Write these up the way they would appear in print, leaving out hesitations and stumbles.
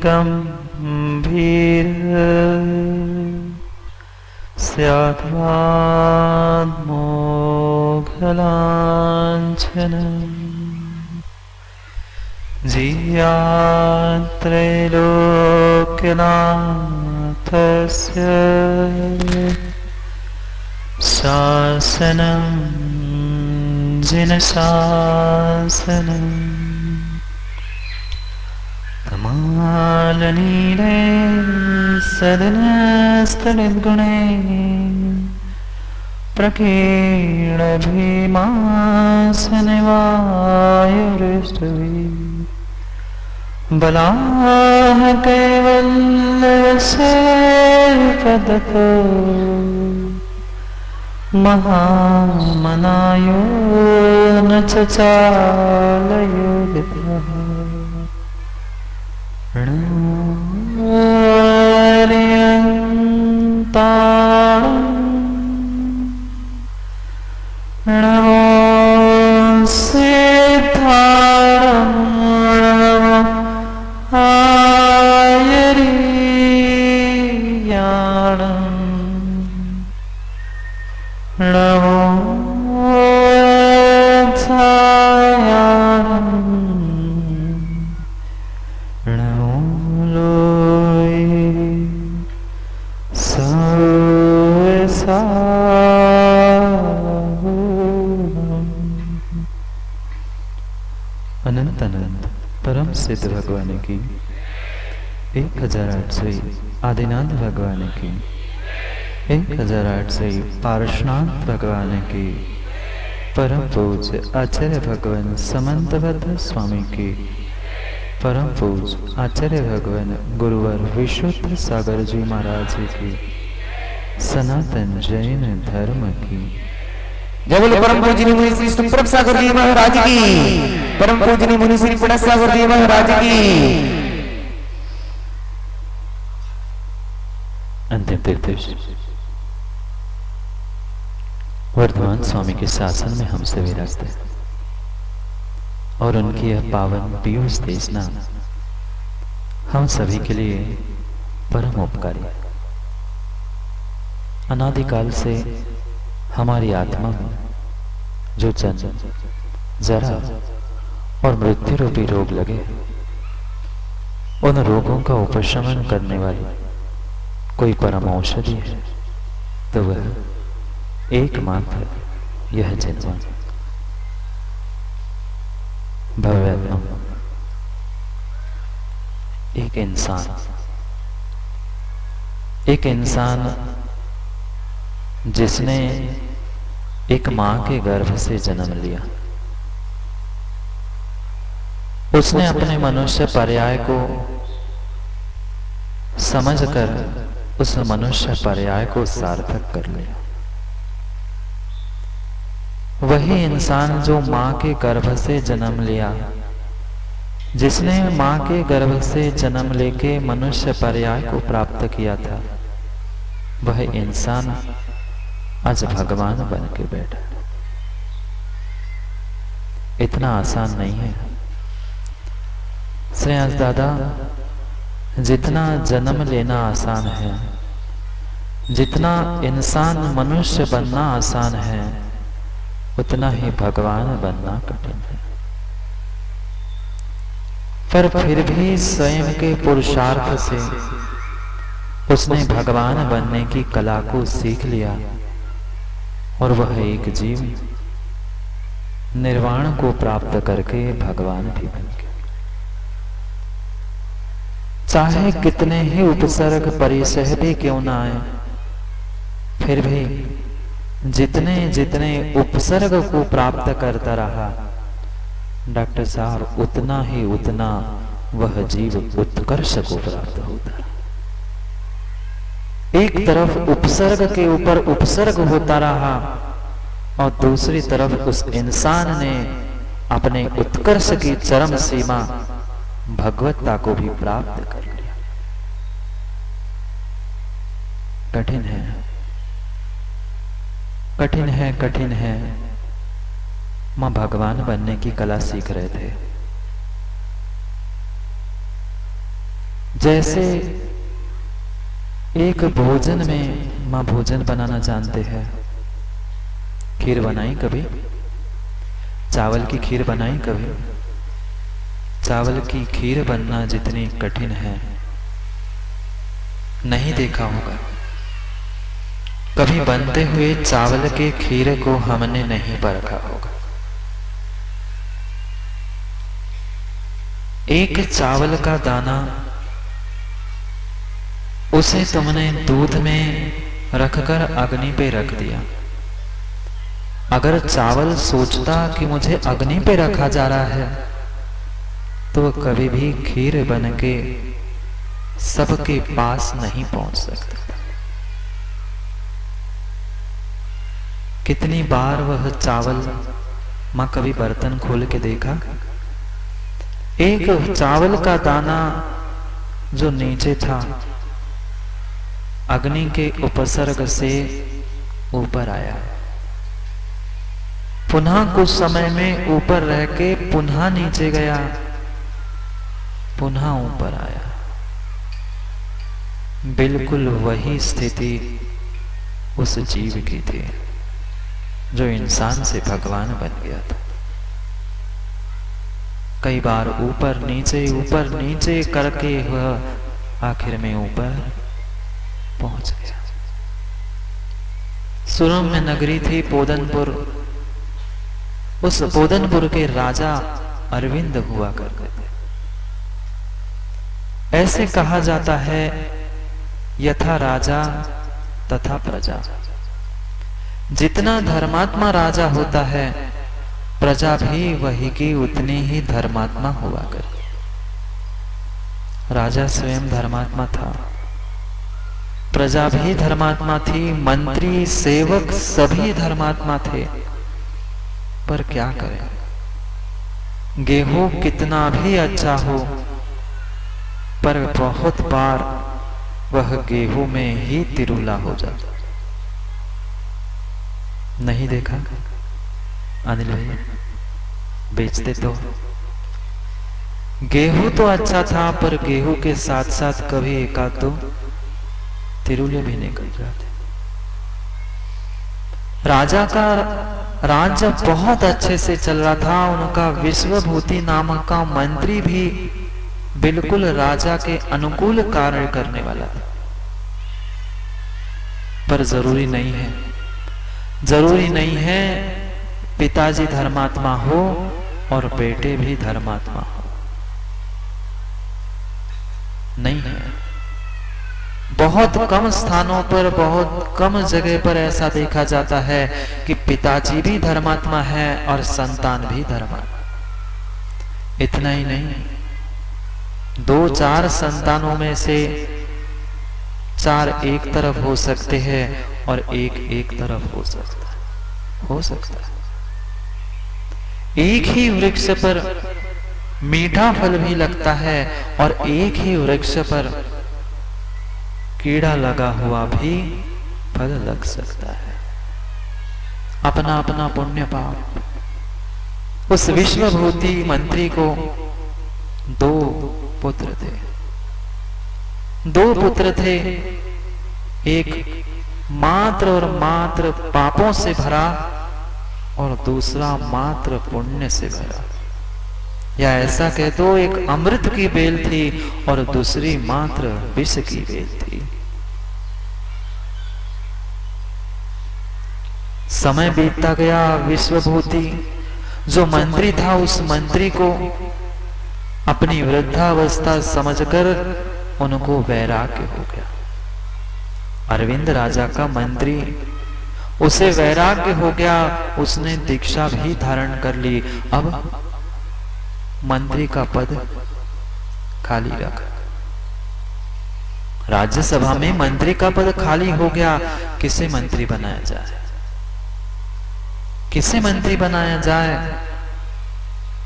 गंभीर स्याद्वान्मोघलाञ्छन जियात्रैलोक्यनाथस्य शासनं जिनशासनं कमालनीले सदनस्तनिर्गुणे प्रकीर्णभीमासनवायुरिष्टवी बलाः कैवल्यस्य पदतो महामनायो न चचालयोदितः नमो सिद्धारं आयर्याणं नमो छायाणं नमो लोये अनंत अनंत परम सिद्ध भगवान की 1008वीं आदिनाथ भगवान की 1008वीं पार्श्वनाथ भगवान की परम पूज्य आचार्य भगवान समंतबद्ध स्वामी की परम पूज्य आचार्य भगवान गुरुवर विशुद्ध सागर जी महाराज जी की सनातन जैन धर्म की जय बोलो परम पूजनीय मुनि श्री सुप्रभ सागर जी महाराज की, परम पूजनीय मुनि श्री पड़ा सागर जी महाराज की। अंतिम निर्देश वर्धमान स्वामी के शासन में हम सभी रहते हैं और उनकी यह पावन पीयूष देशना हम सभी के लिए परम उपकारी है। अनादिकाल से हमारी आत्मा में जो जन्म जरा और मृत्यु रूपी रोग लगे, उन रोगों का उपशमन करने वाली कोई परम औषधि है तो वह एकमात्र यह जन्म भव्यात्मा एक इंसान जिसने एक मां के गर्भ से जन्म लिया, उसने अपने मनुष्य पर्याय को समझकर उस मनुष्य पर्याय को सार्थक कर लिया। वही इंसान जो मां के गर्भ से जन्म लिया, जिसने मां के गर्भ से जन्म लेके मनुष्य पर्याय को प्राप्त किया था, वह इंसान आज भगवान बन के बैठा। इतना आसान नहीं है श्रेयांश दादा। जितना जन्म लेना आसान है, जितना इंसान मनुष्य बनना आसान है, उतना ही भगवान बनना कठिन है। पर फिर भी स्वयं के पुरुषार्थ से उसने भगवान बनने की कला को सीख लिया और वह एक जीव निर्वाण को प्राप्त करके भगवान भी बन गया। चाहे कितने ही उपसर्ग परिचय भी क्यों ना आए, फिर भी जितने जितने उपसर्ग को प्राप्त करता रहा डॉक्टर साहब, उतना ही उतना वह जीव उत्कर्ष को प्राप्त होता रहा। एक तरफ उपसर्ग के ऊपर उपसर्ग होता रहा और दूसरी तरफ उस इंसान ने अपने उत्कर्ष की चरम सीमा भगवत्ता को भी प्राप्त कर लिया। कठिन है, कठिन है, कठिन है। मां भगवान बनने की कला सीख रहे थे। जैसे एक भोजन में माँ भोजन बनाना जानते हैं। खीर बनाई कभी? चावल की खीर बनाई कभी? चावल की खीर बनना जितनी कठिन है नहीं देखा होगा। कभी बनते हुए चावल के खीर को हमने नहीं परखा होगा। एक चावल का दाना, उसे तुमने दूध में रखकर अग्नि पे रख दिया। अगर चावल सोचता कि मुझे अग्नि पे रखा जा रहा है तो कभी भी खीर बनके सबके पास नहीं पहुंच सकता। कितनी बार वह चावल मां कभी बर्तन खोल के देखा? एक चावल का दाना जो नीचे था अग्नि के उपसर्ग से ऊपर आया, पुनः कुछ समय में ऊपर रह के पुनः नीचे गया, पुनः ऊपर आया। बिल्कुल वही स्थिति उस जीव की थी जो इंसान से भगवान बन गया था। कई बार ऊपर नीचे करके वह आखिर में ऊपर पहुंच गया। सुरम में नगरी थी पोदनपुर। उस पोदनपुर के राजा अरविंद हुआ करते थे। ऐसे कहा जाता है, यथा राजा तथा प्रजा। जितना धर्मात्मा राजा होता है, प्रजा भी वही की उतनी ही धर्मात्मा हुआ करती। राजा स्वयं धर्मात्मा था, प्रजा भी धर्मात्मा थी, मंत्री सेवक सभी धर्मात्मा थे। पर क्या करें, गेहूं कितना भी अच्छा हो पर बहुत बार वह गेहूं में ही तिरुला हो जाता। नहीं देखा अनिल भैया? बेचते तो गेहूं तो अच्छा था पर गेहूं के साथ साथ कभी एकाध दो तिरुले भी निकल जाते। राजा का राज्य बहुत अच्छे से चल रहा था। उनका विश्वभूति नामक का मंत्री भी बिल्कुल राजा के अनुकूल कार्य करने वाला था। पर जरूरी नहीं है पिताजी धर्मात्मा हो और बेटे भी धर्मात्मा हो, नहीं है। बहुत कम स्थानों पर, बहुत कम जगह पर ऐसा देखा जाता है कि पिताजी भी धर्मात्मा है और संतान भी धर्मात्मा। इतना ही नहीं, 2-4 संतानों में से 4 एक तरफ हो सकते हैं और एक तरफ हो सकता है। एक ही वृक्ष पर मीठा फल भी लगता है और एक ही वृक्ष पर कीड़ा लगा हुआ भी फल लग सकता है। अपना अपना पुण्य पाप। उस विश्वभूति मंत्री को 2 पुत्र थे। एक मात्र और मात्र पापों से भरा और दूसरा मात्र पुण्य से भरा, या ऐसा कह दो एक अमृत की बेल थी और दूसरी मात्र विष की बेल थी। समय बीतता गया। विश्वभूति जो मंत्री था, उस मंत्री को अपनी वृद्धावस्था समझकर उनको वैराग्य हो गया। अरविंद राजा का मंत्री, उसे वैराग्य हो गया। उसने दीक्षा भी धारण कर ली। अब मंत्री का पद खाली रखा। राज्यसभा में मंत्री का पद खाली हो गया। किसे मंत्री बनाया जाए? किसे मंत्री बनाया जाए?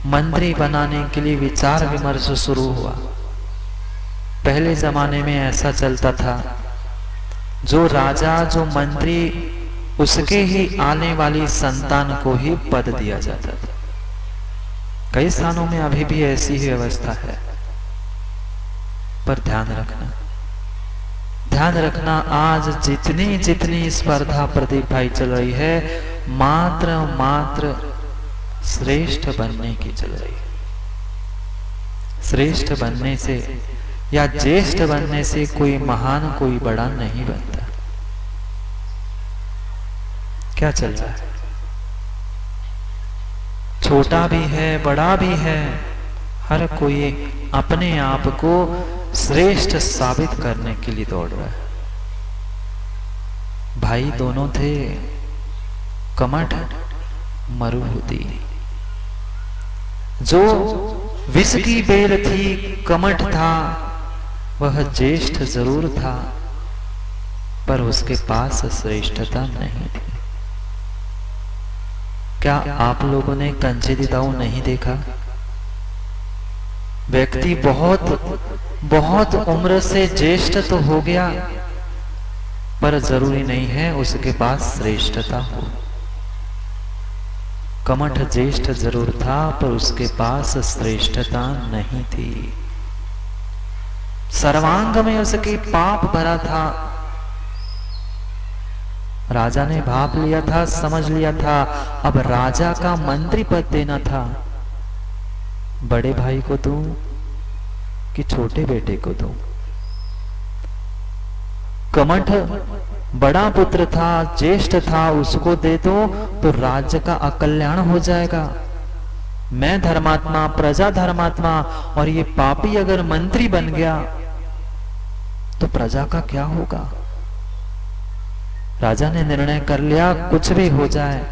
मंत्री बनाने के लिए विचार विमर्श शुरू हुआ। पहले जमाने में ऐसा चलता था, जो राजा, जो मंत्री, उसके ही आने वाली संतान को ही पद दिया जाता था। कई स्थानों में अभी भी ऐसी ही व्यवस्था है। पर ध्यान रखना आज जितनी जितनी स्पर्धा प्रदीप भाई चल रही है, मात्र श्रेष्ठ बनने की चल रही है। श्रेष्ठ बनने से या ज्येष्ठ बनने से कोई महान कोई बड़ा नहीं बनता। क्या चल रहा है? छोटा भी है बड़ा भी है, हर कोई अपने आप को श्रेष्ठ साबित करने के लिए दौड़ रहा है। भाई दोनों थे, कमठ मरुभूति। जो विष की बेल थी कमठ था, वह ज्येष्ठ जरूर था पर उसके पास श्रेष्ठता नहीं थी। क्या आप लोगों ने कंचेदी दाऊ नहीं देखा? व्यक्ति बहुत उम्र से ज्येष्ठ तो हो गया, पर जरूरी नहीं है उसके पास श्रेष्ठता हो। कमठ ज्येष्ठ जरूर था पर उसके पास श्रेष्ठता नहीं थी। सर्वांग में उसके पाप भरा था। राजा ने भाप लिया था, समझ लिया था, अब राजा का मंत्री पद देना था। बड़े भाई को दूं कि छोटे बेटे को दूं? कमठ बड़ा पुत्र था, ज्येष्ठ था, उसको दे दो तो राज्य का अकल्याण हो जाएगा। मैं धर्मात्मा, प्रजा धर्मात्मा, और ये पापी अगर मंत्री बन गया तो प्रजा का क्या होगा? राजा ने निर्णय कर लिया, कुछ भी हो जाए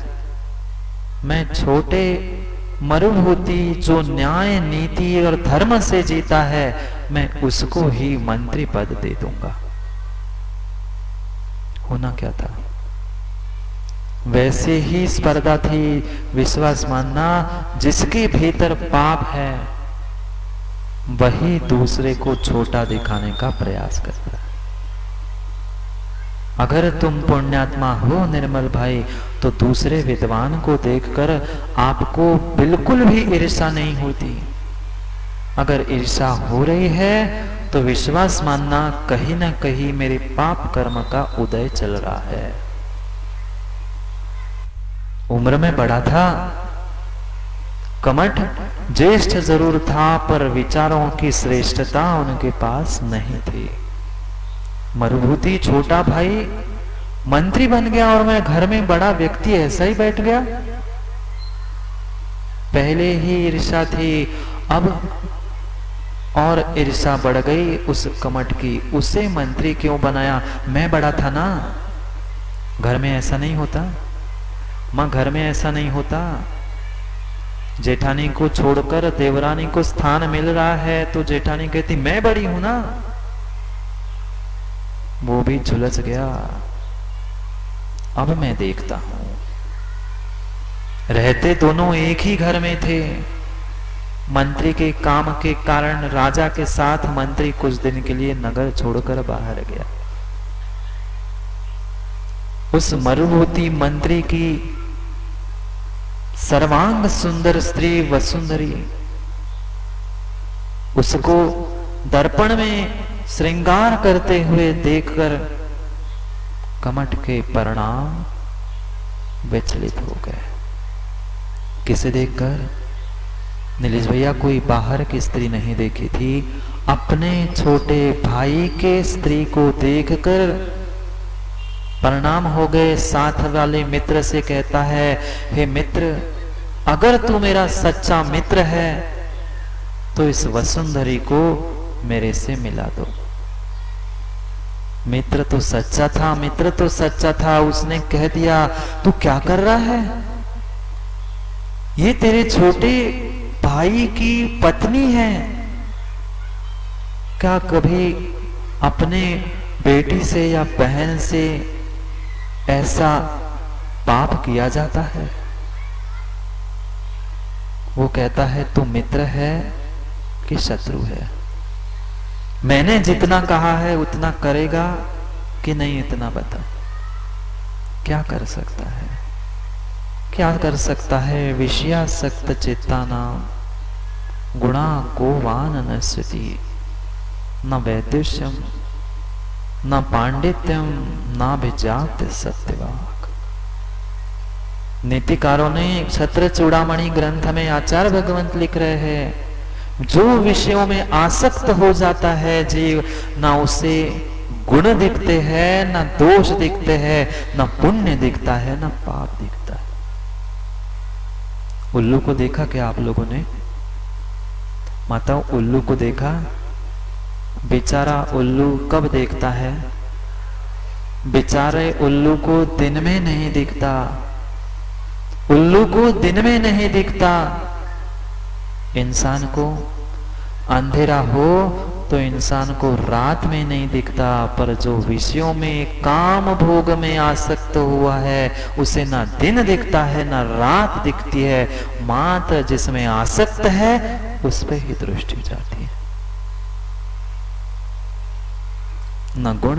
मैं छोटे मरुभूति जो न्याय नीति और धर्म से जीता है, मैं उसको ही मंत्री पद दे दूंगा। होना क्या था? वैसे ही स्पर्धा थी। विश्वास मानना, जिसके भीतर पाप है वही दूसरे को छोटा दिखाने का प्रयास करता है। अगर तुम पुण्यात्मा हो निर्मल भाई, तो दूसरे विद्वान को देखकर आपको बिल्कुल भी ईर्ष्या नहीं होती। अगर ईर्ष्या हो रही है तो विश्वास मानना, कहीं ना कहीं मेरे पाप कर्म का उदय चल रहा है। उम्र में बड़ा था, कमठ ज्येष्ठ जरूर था पर विचारों की श्रेष्ठता उनके पास नहीं थी। मरुभूति छोटा भाई मंत्री बन गया और मैं घर में बड़ा व्यक्ति ऐसा ही बैठ गया। पहले ही ईर्ष्या थी, अब और ईर्ष्या बढ़ गई उस कमठ की। उसे मंत्री क्यों बनाया? मैं बड़ा था ना। घर में ऐसा नहीं होता मां, घर में ऐसा नहीं होता। जेठानी को छोड़कर देवरानी को स्थान मिल रहा है तो जेठानी कहती मैं बड़ी हूं ना। वो भी झुलस गया। अब मैं देखता हूं, रहते दोनों एक ही घर में थे। मंत्री के काम के कारण राजा के साथ मंत्री कुछ दिन के लिए नगर छोड़कर बाहर गया। उस मरुभूति मंत्री की सर्वांग सुंदर स्त्री वसुंधरी, उसको दर्पण में श्रृंगार करते हुए देखकर कमठ के परिणाम विचलित हो गए। किसे देखकर? नीलेश भैया कोई बाहर की स्त्री नहीं देखी थी, अपने छोटे भाई के स्त्री को देखकर परिणाम हो गए। साथ वाले मित्र से कहता है, हे मित्र, अगर तू मेरा सच्चा मित्र है तो इस वसुंधरी को मेरे से मिला दो। मित्र तो सच्चा था, मित्र तो सच्चा था। उसने कह दिया, तू क्या कर रहा है? ये तेरे छोटे भाई की पत्नी है। क्या कभी अपने बेटी से या बहन से ऐसा पाप किया जाता है? वो कहता है, तू मित्र है कि शत्रु है? मैंने जितना कहा है उतना करेगा कि नहीं, इतना बता। क्या कर सकता है? क्या कर सकता है? विषयासक्त चित्तानां गुणा को वान नश्यति न वैदुष्यम न पांडित्यम न विजात सत्यवाक। नीतिकारों ने छत्र चूड़ामणि ग्रंथ में आचार्य भगवंत लिख रहे हैं, जो विषयों में आसक्त हो जाता है जीव, ना उसे गुण दिखते हैं, ना दोष दिखते हैं, ना पुण्य दिखता है, ना पाप दिखता है। उल्लू को देखा क्या आप लोगों ने? माताओं, उल्लू को देखा? बेचारा उल्लू कब देखता है? बेचारे उल्लू को दिन में नहीं दिखता। उल्लू को दिन में नहीं दिखता। इंसान को अंधेरा हो तो इंसान को रात में नहीं दिखता, पर जो विषयों में काम भोग में आसक्त हुआ है उसे ना दिन दिखता है ना रात दिखती है, मात्र जिसमें आसक्त है उस पे ही दृष्टि जाती है। न गुण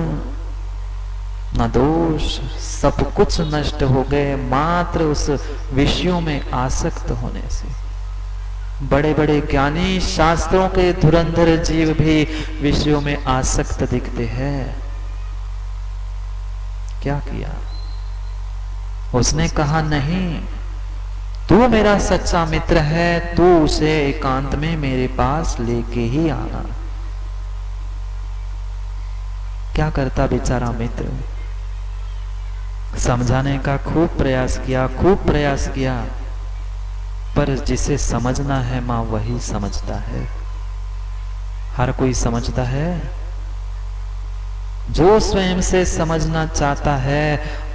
न दोष, सब कुछ नष्ट हो गए मात्र उस विषयों में आसक्त होने से। बड़े बड़े ज्ञानी शास्त्रों के धुरंधर जीव भी विषयों में आसक्त दिखते हैं। क्या किया उसने? कहा नहीं, तू मेरा सच्चा मित्र है, तू उसे एकांत में मेरे पास लेके ही आना। क्या करता बेचारा मित्र? समझाने का खूब प्रयास किया, पर जिसे समझना है मां वही समझता है। हर कोई समझता है? जो स्वयं से समझना चाहता है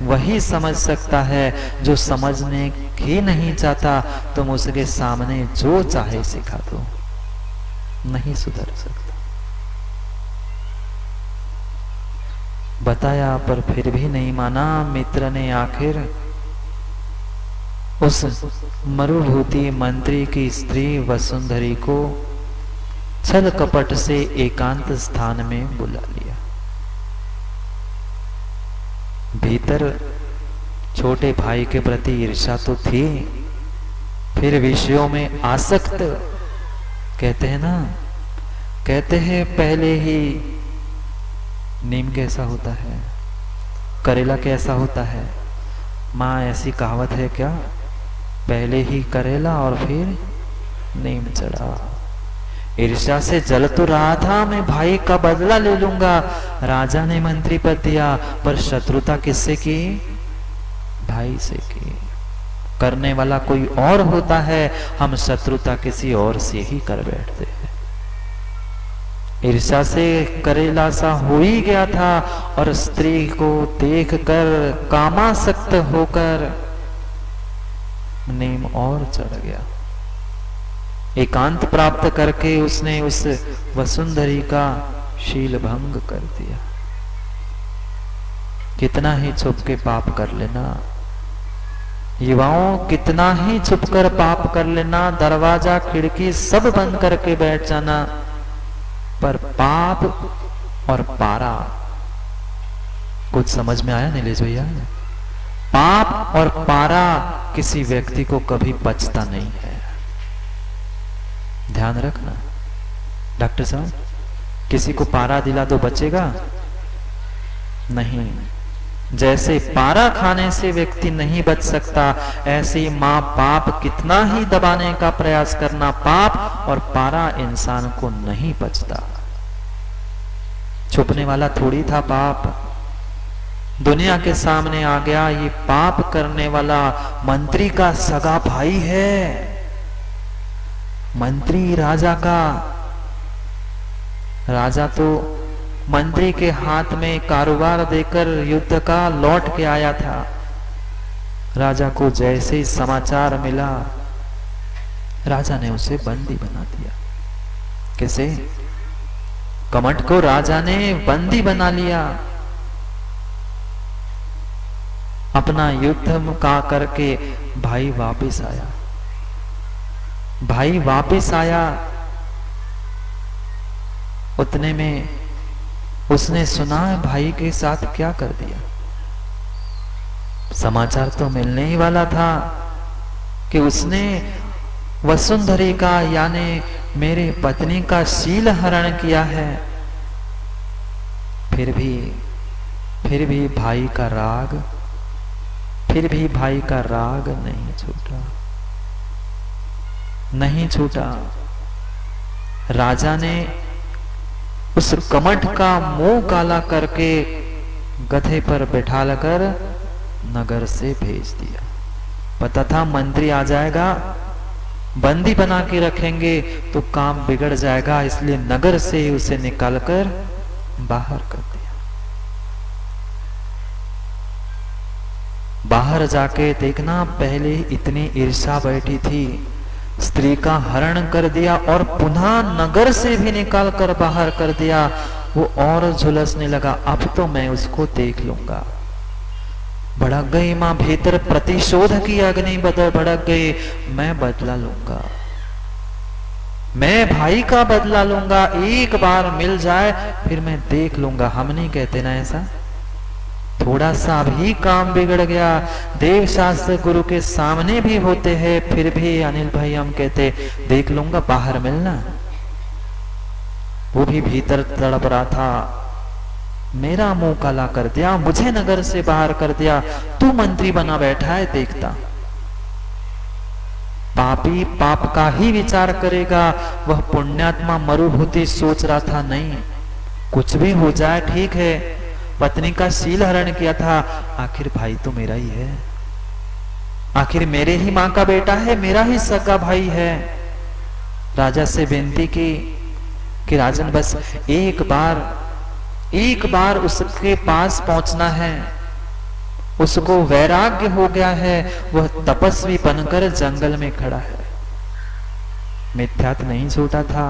वही समझ सकता है। जो समझने ही नहीं चाहता तुम उसके सामने जो चाहे सिखा दो, नहीं सुधर सकता। बताया पर फिर भी नहीं माना। मित्र ने आखिर उस मरुभूति मंत्री की स्त्री वसुंधरी को छल कपट से एकांत स्थान में बुला लिया। भीतर छोटे भाई के प्रति ईर्ष्या तो थी, फिर विषयों में आसक्त। कहते हैं ना, कहते हैं पहले ही नीम कैसा होता है, करेला कैसा होता है। माँ ऐसी कहावत है क्या? पहले ही करेला और फिर नीम चढ़ा। ईर्ष्या से जल तो रहा था, मैं भाई का बदला ले लूंगा। राजा ने मंत्री पद दिया, पर शत्रुता किससे की? भाई से की। करने वाला कोई और होता है, हम शत्रुता किसी और से ही कर बैठते हैं। ईर्ष्या से करेला सा हो ही गया था, और स्त्री को देखकर कामासक्त होकर नीम और चढ़ गया। एकांत प्राप्त करके उसने उस वसुंधरी का शील भंग कर दिया। कितना ही छुप के पाप कर लेना युवाओं, कितना ही छुपकर पाप कर लेना, दरवाजा खिड़की सब बंद करके बैठ जाना, पर पाप और पारा कुछ समझ में आया नीलेश भैया? पाप और पारा किसी व्यक्ति को कभी बचता नहीं है। ध्यान रखना। डॉक्टर साहब, किसी को पारा दिला दो बचेगा नहीं। जैसे पारा खाने से व्यक्ति नहीं बच सकता, ऐसे माँ बाप कितना ही दबाने का प्रयास करना, पाप और पारा इंसान को नहीं बचता। छुपने वाला थोड़ी था पाप, दुनिया के सामने आ गया। ये पाप करने वाला मंत्री का सगा भाई है, मंत्री राजा का। राजा तो मंत्री के हाथ में कारोबार देकर युद्ध का लौट के आया था। राजा को जैसे ही समाचार मिला, राजा ने उसे बंदी बना दिया। कैसे? कमठ को राजा ने बंदी बना लिया। अपना युद्ध का करके भाई वापस आया। भाई वापस आया, उतने में उसने सुना भाई के साथ क्या कर दिया। समाचार तो मिलने ही वाला था कि उसने वसुंधरी का यानी मेरे पत्नी का शील हरण किया है। फिर भी भाई का राग, फिर भी भाई का राग नहीं छूटा। राजा ने उस कमठ का मुंह काला करके गधे पर बैठाकर नगर से भेज दिया। पता था मंत्री आ जाएगा, बंदी बना के रखेंगे तो काम बिगड़ जाएगा, इसलिए नगर से ही उसे निकालकर बाहर कर दिया। बाहर जाके देखना, पहले इतनी ईर्ष्या बैठी थी, स्त्री का हरण कर दिया और पुनः नगर से भी निकाल कर बाहर कर दिया। वो और झुलसने लगा, अब तो मैं उसको देख लूंगा। भड़क गई मां भीतर, प्रतिशोध की अग्नि भड़क गई। मैं बदला लूंगा, मैं भाई का बदला लूंगा, एक बार मिल जाए फिर मैं देख लूंगा। हम नहीं कहते ना ऐसा, थोड़ा सा भी काम बिगड़ गया, देव शास्त्र गुरु के सामने भी होते हैं, फिर भी अनिल भाई हम कहते देख लूंगा, बाहर मिलना। वो भी भीतर तड़प रहा था, मेरा मुंह काला कर दिया, मुझे नगर से बाहर कर दिया, तू मंत्री बना बैठा है, देखता। पापी पाप का ही विचार करेगा, वह पुण्यात्मा मरुभूति सोच रहा था, नहीं कुछ भी हो जाए ठीक है, पत्नी का शील हरण किया था, आखिर भाई तो मेरा ही है, आखिर मेरे ही मां का बेटा है, मेरा ही सगा भाई है। राजा से बेनती की कि राजन बस एक बार उसके पास पहुंचना है, उसको वैराग्य हो गया है, वह तपस्वी बनकर जंगल में खड़ा है। मिथ्यात्व नहीं छूटा था,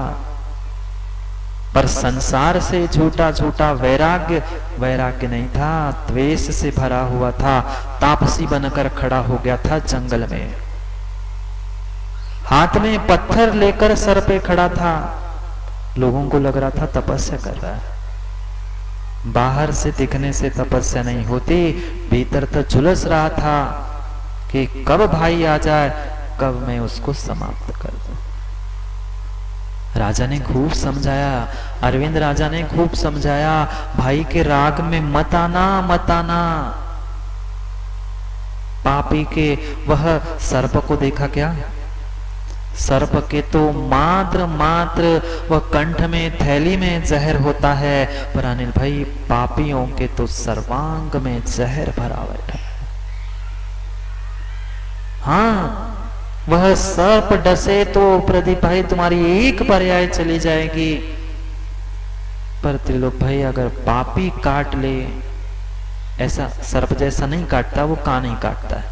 पर संसार से झूठा वैराग्य नहीं था, द्वेष से भरा हुआ था। तापसी बनकर खड़ा हो गया था जंगल में, हाथ में पत्थर लेकर सर पे खड़ा था। लोगों को लग रहा था तपस्या कर रहा है, बाहर से दिखने से तपस्या नहीं होती, भीतर तो झुलस रहा था कि कब भाई आ जाए, कब मैं उसको समाप्त कर दूं। राजा ने खूब समझाया, अरविंद राजा ने खूब समझाया, भाई के राग में मत आना। पापी के वह सर्प को देखा क्या, सर्प के तो मात्र वह कंठ में थैली में जहर होता है, पर अनिल भाई पापियों के तो सर्वांग में जहर भरा बैठा है। हाँ, वह सर्प डसे तो प्रदीप भाई तुम्हारी एक पर्याय चली जाएगी, पर त्रिलोक भाई अगर पापी काट ले, ऐसा सर्प जैसा नहीं काटता, वो कान ही काटता है।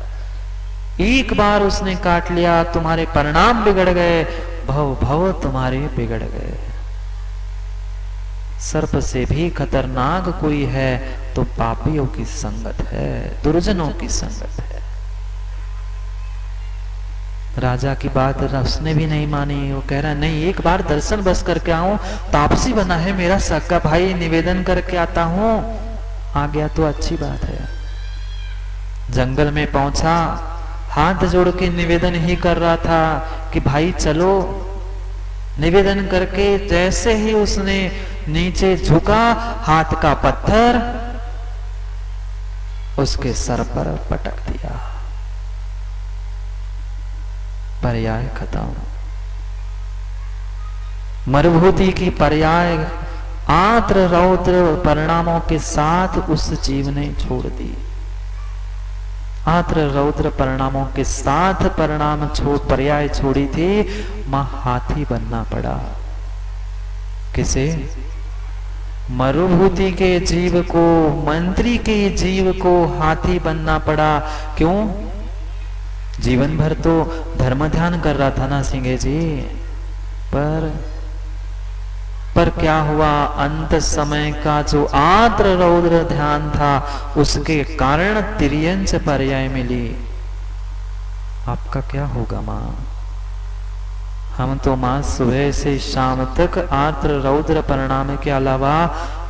एक बार उसने काट लिया, तुम्हारे परिणाम बिगड़ गए, भव तुम्हारे बिगड़ गए। सर्प से भी खतरनाक कोई है तो पापियों की संगत है, दुर्जनों की संगत है। राजा की बात उसने भी नहीं मानी, वो कह रहा नहीं, एक बार दर्शन बस करके आऊं, तापसी बना है मेरा सगा भाई, निवेदन करके आता हूं। आ गया तो अच्छी बात है। जंगल में पहुंचा, हाथ जोड़ के निवेदन ही कर रहा था कि भाई चलो। निवेदन करके जैसे ही उसने नीचे झुका, हाथ का पत्थर उसके सर पर पटक दिया। पर्याय खत्म। मरुभूति की पर्याय आत्र रौद्र परिणामों के साथ उस जीव ने छोड़ दी। आत्र रौद्र परिणामों के साथ पर्याय छोड़ी थी, मां हाथी बनना पड़ा। किसे? मरुभूति के जीव को, मंत्री के जीव को हाथी बनना पड़ा। क्यों? जीवन भर तो धर्म ध्यान कर रहा था ना सिंगे जी, पर क्या हुआ, अंत समय का जो आद्र रौद्र ध्यान था उसके कारण तिर्यंच पर्याय मिली। आपका क्या होगा मां? हम तो मां सुबह से शाम तक आद्र रौद्र परिणाम के अलावा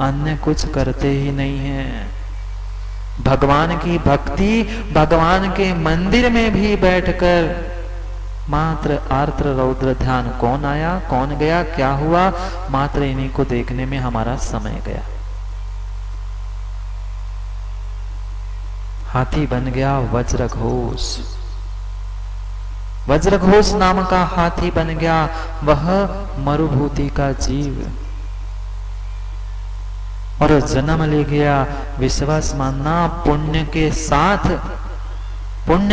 अन्य कुछ करते ही नहीं हैं। भगवान की भक्ति, भगवान के मंदिर में भी बैठकर मात्र आर्द्र रौद्र ध्यान, कौन आया कौन गया क्या हुआ, मात्र इन्हीं को देखने में हमारा समय गया। हाथी बन गया वज्रघोष। वज्रघोष नाम का हाथी बन गया, वह मरुभूति का जीव, और जन्म ले गया। विश्वास मानना, पुण्य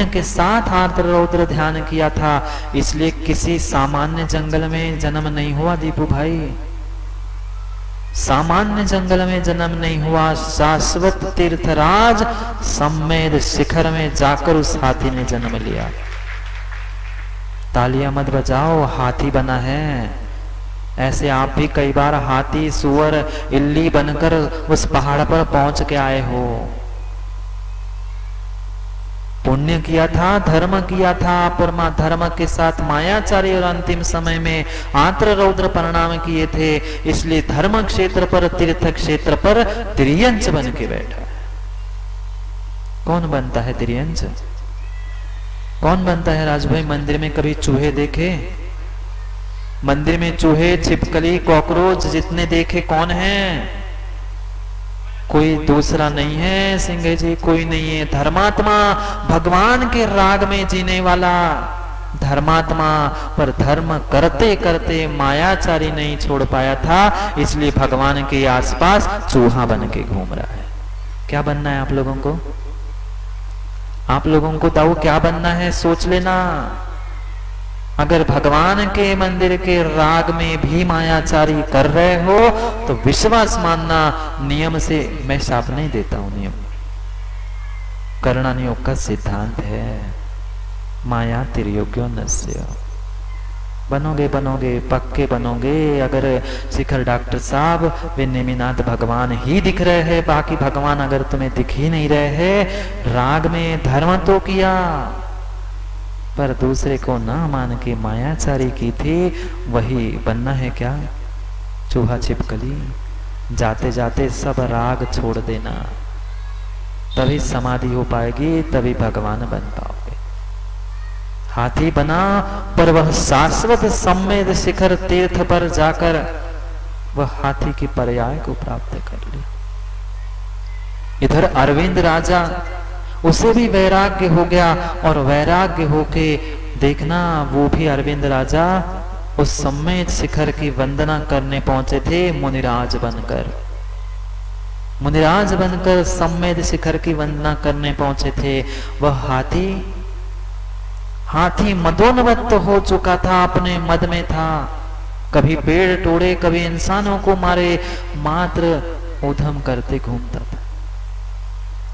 के साथ आर्द्र रौद्र ध्यान किया था, इसलिए किसी सामान्य जंगल में जन्म नहीं हुआ दीपू भाई, सामान्य जंगल में जन्म नहीं हुआ। शाश्वत तीर्थराज सम्मेद शिखर में जाकर उस हाथी ने जन्म लिया। तालियां मत बजाओ, हाथी बना है। ऐसे आप भी कई बार हाथी, सुअर, इल्ली बनकर उस पहाड़ पर पहुंच के आए हो। पुण्य किया था, धर्म किया था, परमा धर्म के साथ मायाचारी, और अंतिम समय में आत्र रौद्र परिणाम किए थे। इसलिए धर्म क्षेत्र पर, तीर्थ क्षेत्र पर तिर्यंच बन के बैठा। कौन बनता है तिर्यंच? कौन बनता है राजू भाई? मंदिर में कभी चूहे देखे? मंदिर में चूहे, छिपकली, कॉकरोच जितने देखे कौन है? कोई दूसरा नहीं है सिंह जी, कोई नहीं है। धर्मात्मा, भगवान के राग में जीने वाला धर्मात्मा, पर धर्म करते करते मायाचारी नहीं छोड़ पाया था, इसलिए भगवान के आसपास चूहा बन के घूम रहा है। क्या बनना है आप लोगों को? आप लोगों को दाऊ क्या बनना है सोच लेना। अगर भगवान के मंदिर के राग में भी मायाचारी कर रहे हो तो विश्वास मानना, नियम से मैं शाप नहीं देता हूं, नियम करना योग का सिद्धांत है। माया तिर्योग्यो नस्य। बनोगे पक्के बनोगे। अगर शिखर डॉक्टर साहब वे नेमिनाथ भगवान ही दिख रहे हैं, बाकी भगवान अगर तुम्हें दिख ही नहीं रहे हैं, राग में धर्म तो किया पर दूसरे को ना मान के मायाचारी की थी, वही बनना है क्या? चूहा छिपकली। जाते जाते सब राग छोड़ देना, तभी समाधि हो पाएगी, तभी भगवान बन पाओगे। हाथी बना पर वह शाश्वत सम्मेद शिखर तीर्थ पर जाकर वह हाथी की पर्याय को प्राप्त कर ली। इधर अरविंद राजा, उसे भी वैराग्य हो गया, और वैराग्य होके देखना, वो भी अरविंद राजा उस सम्मेद शिखर की वंदना करने पहुंचे थे मुनिराज बनकर। मुनिराज बनकर सम्मेद शिखर की वंदना करने पहुंचे थे। वह हाथी मदोन्मत्त हो चुका था, अपने मद में था। कभी पेड़ तोड़े, कभी इंसानों को मारे, मात्र ऊधम करते घूमता था।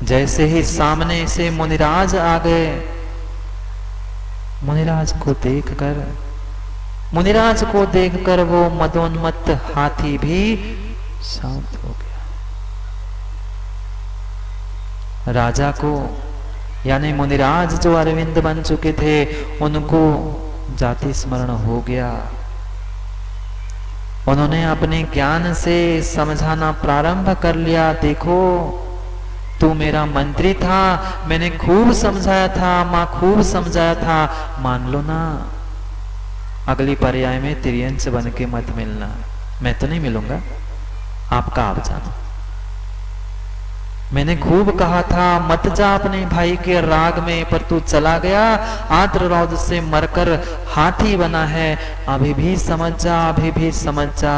जैसे ही सामने से मुनिराज आ गए, मुनिराज को देखकर वो मदोन्मत्त हाथी भी शांत हो गया। राजा को, यानी मुनिराज जो अरविंद बन चुके थे, उनको जाति स्मरण हो गया। उन्होंने अपने ज्ञान से समझाना प्रारंभ कर लिया। देखो, तू मेरा मंत्री था, मैंने खूब समझाया था, मां खूब समझाया था, मान लो ना। अगली पर्याय में तिर्यंच बन के मत मिलना। मैं तो नहीं मिलूंगा, आपका आप जानो। मैंने खूब कहा था मत जा अपने भाई के राग में, पर तू चला गया, आद्र रौद्र से मरकर हाथी बना है। अभी भी समझ जा, अभी भी समझ जा,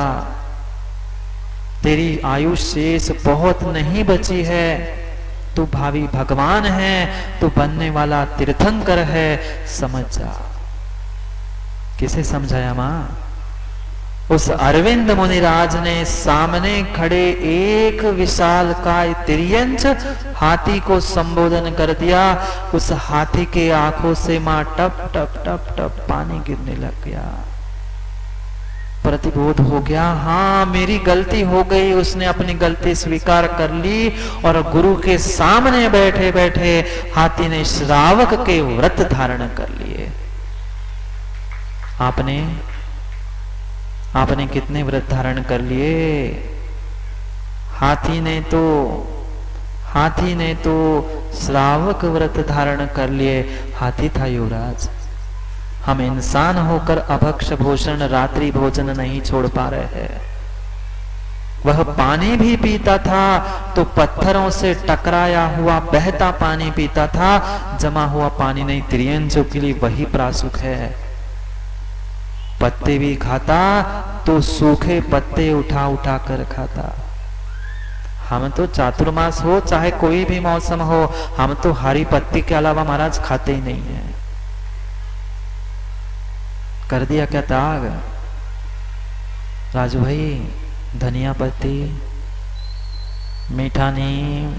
तेरी आयु शेष बहुत नहीं बची है। तू भावी भगवान है, तू बनने वाला तीर्थंकर है, समझ जा। किसे समझाया मां? उस अरविंद मुनिराज ने सामने खड़े एक विशाल काय तिर्यंच हाथी को संबोधन कर दिया। उस हाथी के आंखों से मां टप टप टप टप पानी गिरने लग गया। प्रतिबोध हो गया, हाँ मेरी गलती हो गई। उसने अपनी गलती स्वीकार कर ली, और गुरु के सामने बैठे बैठे हाथी ने श्रावक के व्रत धारण कर लिए। आपने कितने व्रत धारण कर लिए? हाथी ने तो श्रावक व्रत धारण कर लिए। हाथी था युवराज। हम इंसान होकर अभक्ष भोजन, रात्रि भोजन नहीं छोड़ पा रहे हैं। वह पानी भी पीता था तो पत्थरों से टकराया हुआ बहता पानी पीता था, जमा हुआ पानी नहीं। तिर्यंचों के लिए वही प्रासुक है। पत्ते भी खाता तो सूखे पत्ते उठा उठा कर खाता। हम तो चातुर्मास हो चाहे कोई भी मौसम हो, हम तो हरी पत्ती के अलावा महाराज खाते ही नहीं है। कर दिया क्या त्याग राजू भाई? धनिया पत्ती, मीठा नीम,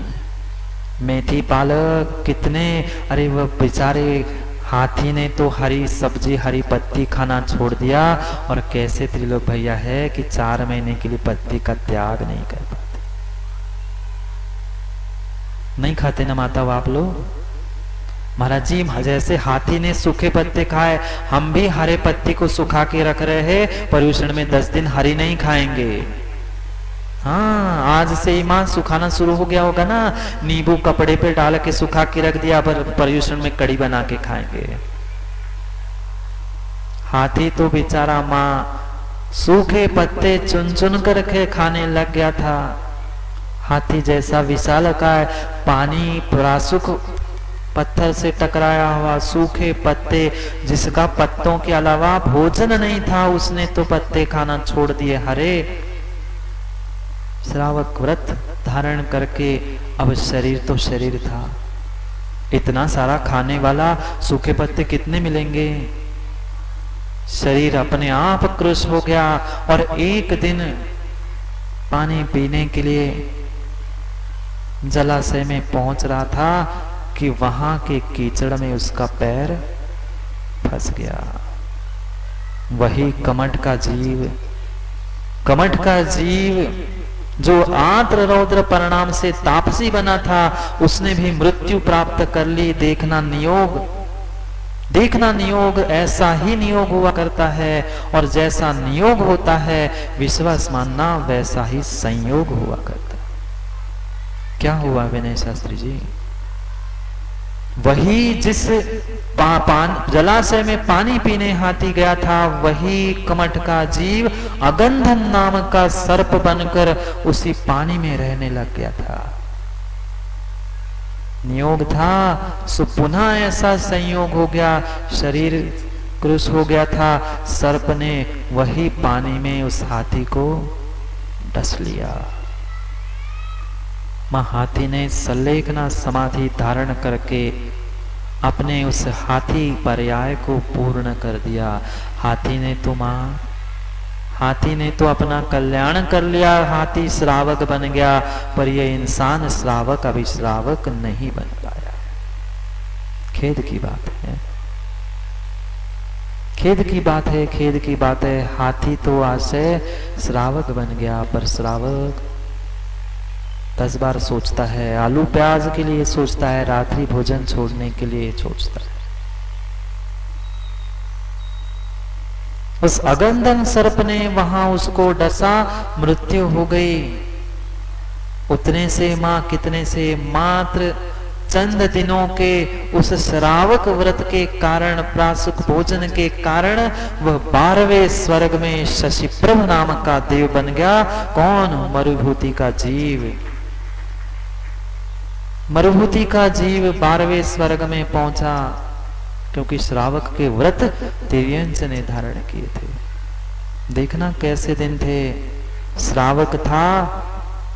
मेथी पालक, कितने, अरे वह बेचारे हाथी ने तो हरी सब्जी हरी पत्ती खाना छोड़ दिया, और कैसे त्रिलोक भैया है कि 4 महीने के लिए पत्ती का त्याग नहीं कर पाते। नहीं खाते ना माता आप लोग? महाराज जी जैसे हाथी ने सूखे पत्ते खाए, हम भी हरे पत्ती को सुखा के रख रहे हैं। पर्यूषण में 10 दिन हरी नहीं खाएंगे। हाँ, आज से ही मां सुखाना शुरू हो गया होगा ना, नींबू कपड़े पे डाल के सुखा के रख दिया, पर पर्यूषण में कड़ी बना के खाएंगे। हाथी तो बेचारा मां सूखे पत्ते चुन चुन कर खाने लग गया था। हाथी जैसा विशालकाय पानी प्रासुक पत्थर से टकराया हुआ सूखे पत्ते, जिसका पत्तों के अलावा भोजन नहीं था, उसने तो पत्ते खाना छोड़ दिए हरे। श्रावक व्रत धारण करके अब शरीर तो शरीर था, इतना सारा खाने वाला सूखे पत्ते कितने मिलेंगे? शरीर अपने आप कृश हो गया, और एक दिन पानी पीने के लिए जलाशय में पहुंच रहा था कि वहां के कीचड़ में उसका पैर फंस गया। वही कमठ का जीव जो आर्द्र रौद्र परिणाम से तापसी बना था, उसने भी मृत्यु प्राप्त कर ली। देखना नियोग ऐसा ही नियोग हुआ करता है, और जैसा नियोग होता है विश्वास मानना वैसा ही संयोग हुआ करता है। क्या हुआ विनय शास्त्री जी? वही जिस जलाशय में पानी पीने हाथी गया था, वही कमठ का जीव अगंधन नाम का सर्प बनकर उसी पानी में रहने लग गया था। नियोग था सो पुनः ऐसा संयोग हो गया, शरीर कृश हो गया था, सर्प ने वही पानी में उस हाथी को डस लिया। मां हाथी ने सल्लेखना समाधि धारण करके अपने उस हाथी पर्याय को पूर्ण कर दिया। हाथी ने तो अपना कल्याण कर लिया, हाथी श्रावक बन गया, पर ये इंसान श्रावक अभी श्रावक नहीं बन पाया। खेद की बात है। हाथी तो आज से श्रावक बन गया, पर श्रावक 10 बार सोचता है, आलू प्याज के लिए सोचता है, रात्रि भोजन छोड़ने के लिए सोचता है। उस अगंधन सर्प ने वहां उसको डसा, मृत्यु हो गई। उतने से कितने से मात्र चंद दिनों के उस श्रावक व्रत के कारण, प्रासुक भोजन के कारण वह 12वें स्वर्ग में शशिप्रभ नाम का देव बन गया। कौन? मरुभूति का जीव 12वें स्वर्ग में पहुंचा, क्योंकि श्रावक के व्रत तिर्यंच ने धारण किए थे। देखना कैसे दिन थे। श्रावक था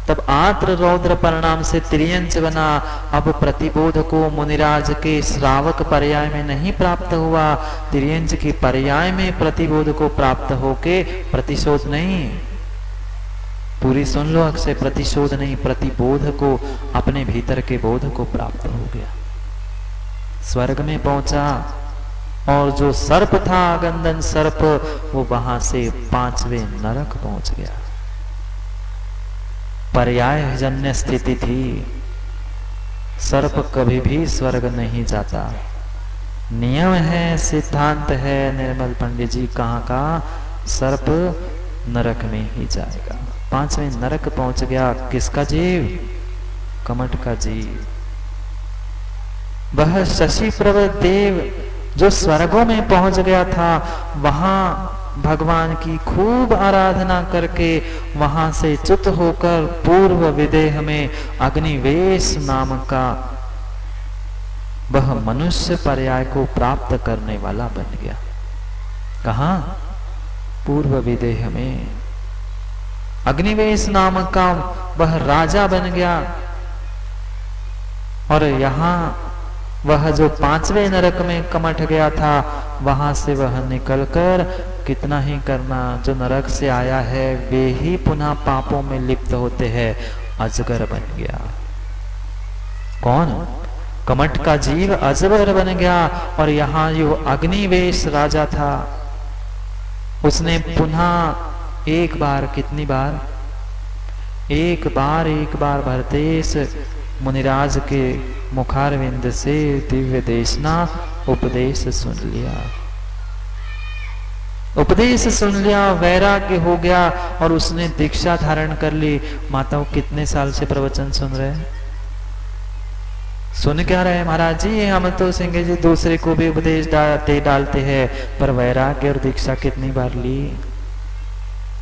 तब आर्द्र रौद्र परिणाम से तिर्यंच बना। अब प्रतिबोध को मुनिराज के श्रावक पर्याय में नहीं प्राप्त हुआ, तिर्यंच की पर्याय में प्रतिबोध को प्राप्त होके, प्रतिशोध नहीं, पूरी सुन लो, अक्षय प्रतिशोध नहीं, प्रतिबोध को, अपने भीतर के बोध को प्राप्त हो गया। स्वर्ग में पहुंचा, और जो सर्प था अगंधन सर्प, वो वहां से 5वें नरक पहुंच गया। पर्याय जन्य स्थिति थी। सर्प कभी भी स्वर्ग नहीं जाता। नियम है, सिद्धांत है निर्मल पंडित जी, कहाँ का? सर्प नरक में ही जाएगा। 5वें नरक पहुंच गया। किसका जीव? कमठ का जीव। वह शशि प्रभ देव जो स्वर्गों में पहुंच गया था, वहां भगवान की खूब आराधना करके वहां से च्युत होकर पूर्व विदेह में अग्निवेश नाम का वह मनुष्य पर्याय को प्राप्त करने वाला बन गया। कहां? पूर्व विदेह में अग्निवेश नाम का वह राजा बन गया। और यहां वह जो 5वें नरक में कमट गया था, वहां से वह निकलकर कितना ही करना, जो नरक से आया है वे ही पुनः पापों में लिप्त होते हैं, अजगर बन गया। कौन? कमट का जीव अजगर बन गया। और यहाँ जो अग्निवेश राजा था, उसने पुनः एक बार, कितनी बार? एक बार भरतेश मुनिराज के मुखारविंद से दिव्य देशना उपदेश सुन लिया। उपदेश सुन लिया, वैराग्य हो गया और उसने दीक्षा धारण कर ली। माताओं कितने साल से प्रवचन सुन रहे हैं? सुन क्या रहे महाराज जी? हम तो सिंह जी दूसरे को भी उपदेश डालते हैं, पर वैराग्य और दीक्षा कितनी बार ली?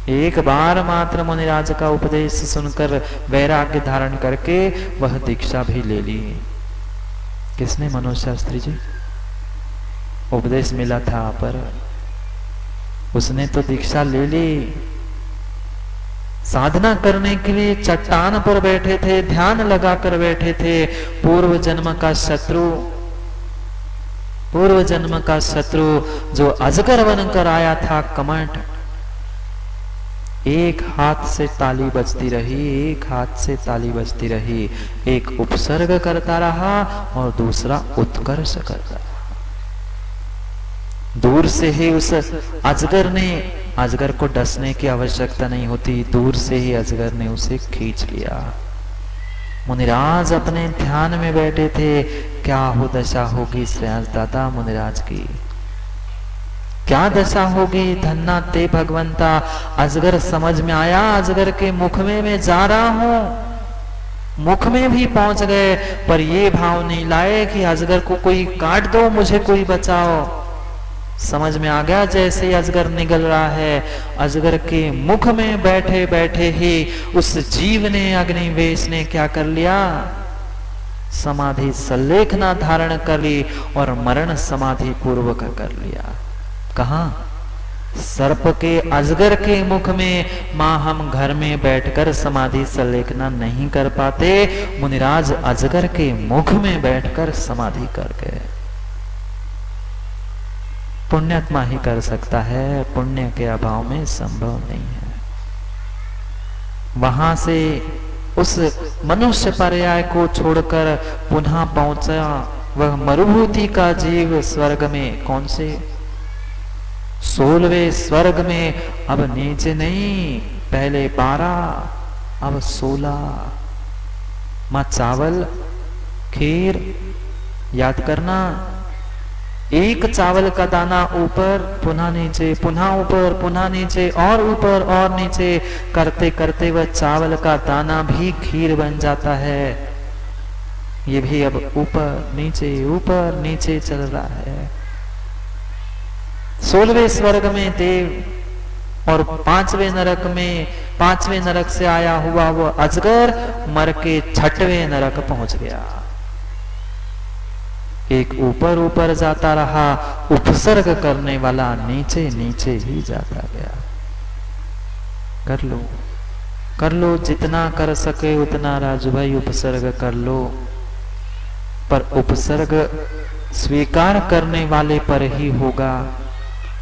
एक बार मात्र मुनिराज का उपदेश सुनकर वैराग्य धारण करके वह दीक्षा भी ले ली। किसने? मनोज शास्त्री जी। उपदेश मिला था पर उसने तो दीक्षा ले ली। साधना करने के लिए चट्टान पर बैठे थे, ध्यान लगाकर बैठे थे। पूर्व जन्म का शत्रु जो अजगर बनकर आया था कमट, एक हाथ से ताली बजती रही, एक उपसर्ग करता रहा और दूसरा उत्कर्ष करता रहा। दूर से ही उस अजगर को डसने की आवश्यकता नहीं होती, दूर से ही अजगर ने उसे खींच लिया। मुनिराज अपने ध्यान में बैठे थे। क्या हो दशा होगी श्रेयांश दादा मुनिराज की? क्या दशा होगी? धन्ना ते भगवंता। अजगर समझ में आया, अजगर के मुख में मैं जा रहा हूं। मुख में भी पहुंच गए, पर ये भाव नहीं लाए कि अजगर को कोई काट दो, मुझे कोई बचाओ। समझ में आ गया जैसे ही अजगर निगल रहा है, अजगर के मुख में बैठे बैठे ही उस जीव ने, अग्निवेश ने क्या कर लिया? समाधि संलेखना धारण कर ली और मरण समाधि पूर्वक कर लिया। कहां? सर्प के, अजगर के मुख में। मां हम घर में बैठकर समाधि संलेखना नहीं कर पाते, मुनिराज अजगर के मुख में बैठकर समाधि कर गए। पुण्यात्मा ही कर सकता है, पुण्य के अभाव में संभव नहीं है। वहां से उस मनुष्य पर्याय को छोड़कर पुनः पहुंचा वह मरुभूति का जीव स्वर्ग में। कौन से? 16वें स्वर्ग में। अब नीचे नहीं, पहले 12 अब 16। मां चावल खीर याद करना, एक चावल का दाना ऊपर, पुनः नीचे, पुनः ऊपर, पुनः नीचे और ऊपर और नीचे करते करते वह चावल का दाना भी खीर बन जाता है। ये भी अब ऊपर नीचे चल रहा है। 16वें स्वर्ग में देव और 5वें नरक में, 5वें नरक से आया हुआ वो अजगर मर के 6वें नरक पहुंच गया। एक ऊपर जाता रहा, उपसर्ग करने वाला नीचे ही जाता गया। कर लो जितना कर सके उतना राजू भाई, उपसर्ग कर लो। पर उपसर्ग स्वीकार करने वाले पर ही होगा।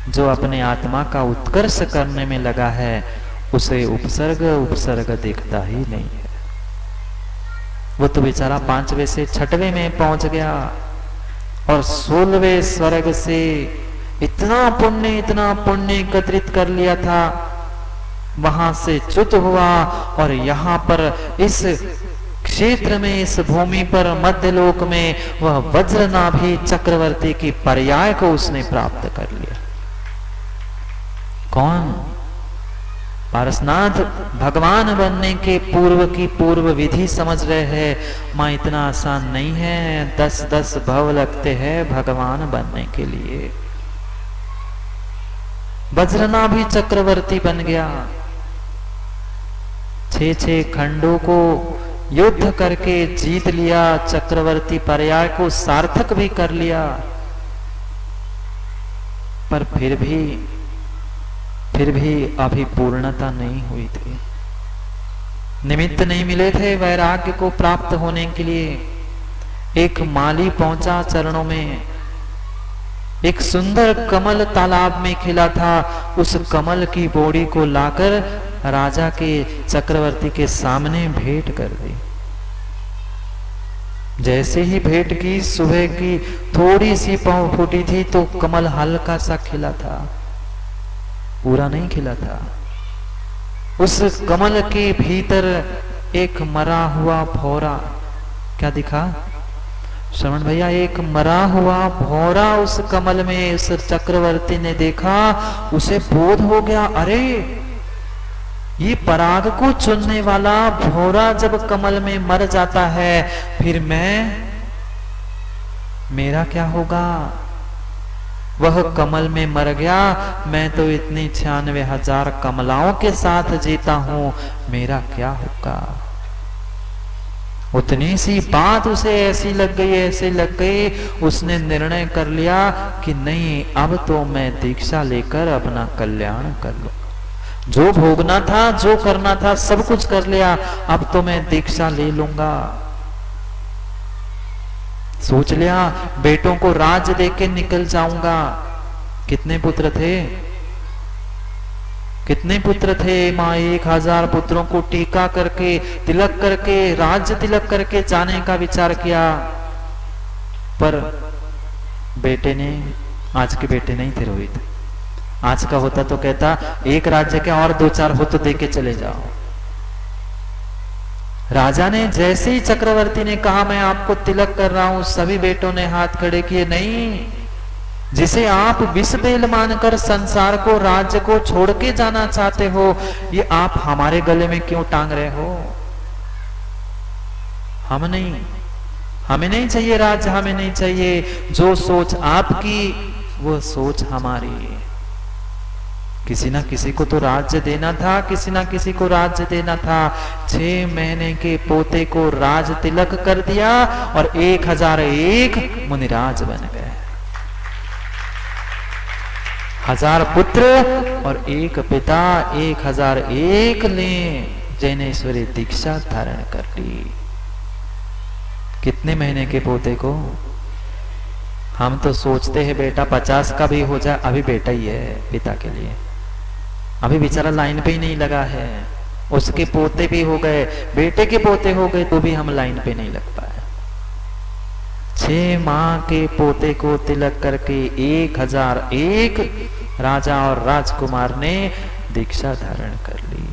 जो अपने आत्मा का उत्कर्ष करने में लगा है, उसे उपसर्ग दिखता ही नहीं है। वो तो बेचारा 5वें से 6वें में पहुंच गया और 16वें स्वर्ग से इतना पुण्य एकत्रित कर लिया था, वहां से च्युत हुआ और यहाँ पर इस क्षेत्र में, इस भूमि पर मध्यलोक में वह वज्रनाभि चक्रवर्ती की पर्याय को उसने प्राप्त कर लिया। कौन? पारसनाथ भगवान बनने के पूर्व की पूर्व विधि समझ रहे हैं। मां इतना आसान नहीं है, 10-10 भव लगते हैं भगवान बनने के लिए। वज्रनाभि चक्रवर्ती बन गया। 6 खंडों को युद्ध करके जीत लिया, चक्रवर्ती पर्याय को सार्थक भी कर लिया, पर फिर भी अभी पूर्णता नहीं हुई थी। निमित्त नहीं मिले थे वैराग्य को प्राप्त होने के लिए। एक माली पहुंचा चरणों में, एक सुंदर कमल तालाब में खिला था, उस कमल की बोड़ी को लाकर राजा के चक्रवर्ती के सामने भेंट कर दी। जैसे ही भेंट की, सुबह की थोड़ी सी पांव फूटी थी तो कमल हल्का सा खिला था, पूरा नहीं खिला था। उस कमल के भीतर एक मरा हुआ भौरा, क्या दिखा श्रवण भैया? एक मरा हुआ भौरा उस कमल में उस चक्रवर्ती ने देखा, उसे बोध हो गया, अरे ये पराग को चुनने वाला भौरा जब कमल में मर जाता है, फिर मेरा क्या होगा? वह कमल में मर गया, मैं तो इतनी 96,000 कमलाओं के साथ जीता हूं, मेरा क्या होगा? उतनी सी बात उसे ऐसी लग गई, उसने निर्णय कर लिया कि नहीं, अब तो मैं दीक्षा लेकर अपना कल्याण कर लूंगा। जो भोगना था, जो करना था, सब कुछ कर लिया, अब तो मैं दीक्षा ले लूंगा। सोच लिया बेटों को राज देके निकल जाऊंगा। कितने पुत्र थे माँ? 1000 पुत्रों को टीका करके, तिलक करके, राज्य तिलक करके जाने का विचार किया, पर बेटे ने, आज के बेटे नहीं थे रोहित, आज का होता तो कहता एक राज्य के और 2-4 हो तो देके चले जाओ। राजा ने जैसे ही चक्रवर्ती ने कहा मैं आपको तिलक कर रहा हूं, सभी बेटों ने हाथ खड़े किए। नहीं, जिसे आप विष बेल मानकर संसार को, राज्य को छोड़ के जाना चाहते हो, ये आप हमारे गले में क्यों टांग रहे हो? हमें नहीं चाहिए राज्य, हमें नहीं चाहिए। जो सोच आपकी, वो सोच हमारी। किसी ना किसी को तो राज्य देना था, किसी ना किसी को राज्य देना था। 6 महीने के पोते को राज तिलक कर दिया और 1001 मुनिराज बन गए। 1000 पुत्र और एक पिता, 1001 ने जैनेश्वरी दीक्षा धारण कर ली। कितने महीने के पोते को? हम तो सोचते हैं बेटा 50 का भी हो जाए, अभी बेटा ही है पिता के लिए, अभी बेचारा लाइन पे ही नहीं लगा है। उसके पोते भी हो गए, बेटे के पोते हो गए, तो भी हम लाइन पे नहीं लग पाए। 6 माह के पोते को तिलक करके 1001 राजा और राजकुमार ने दीक्षा धारण कर ली।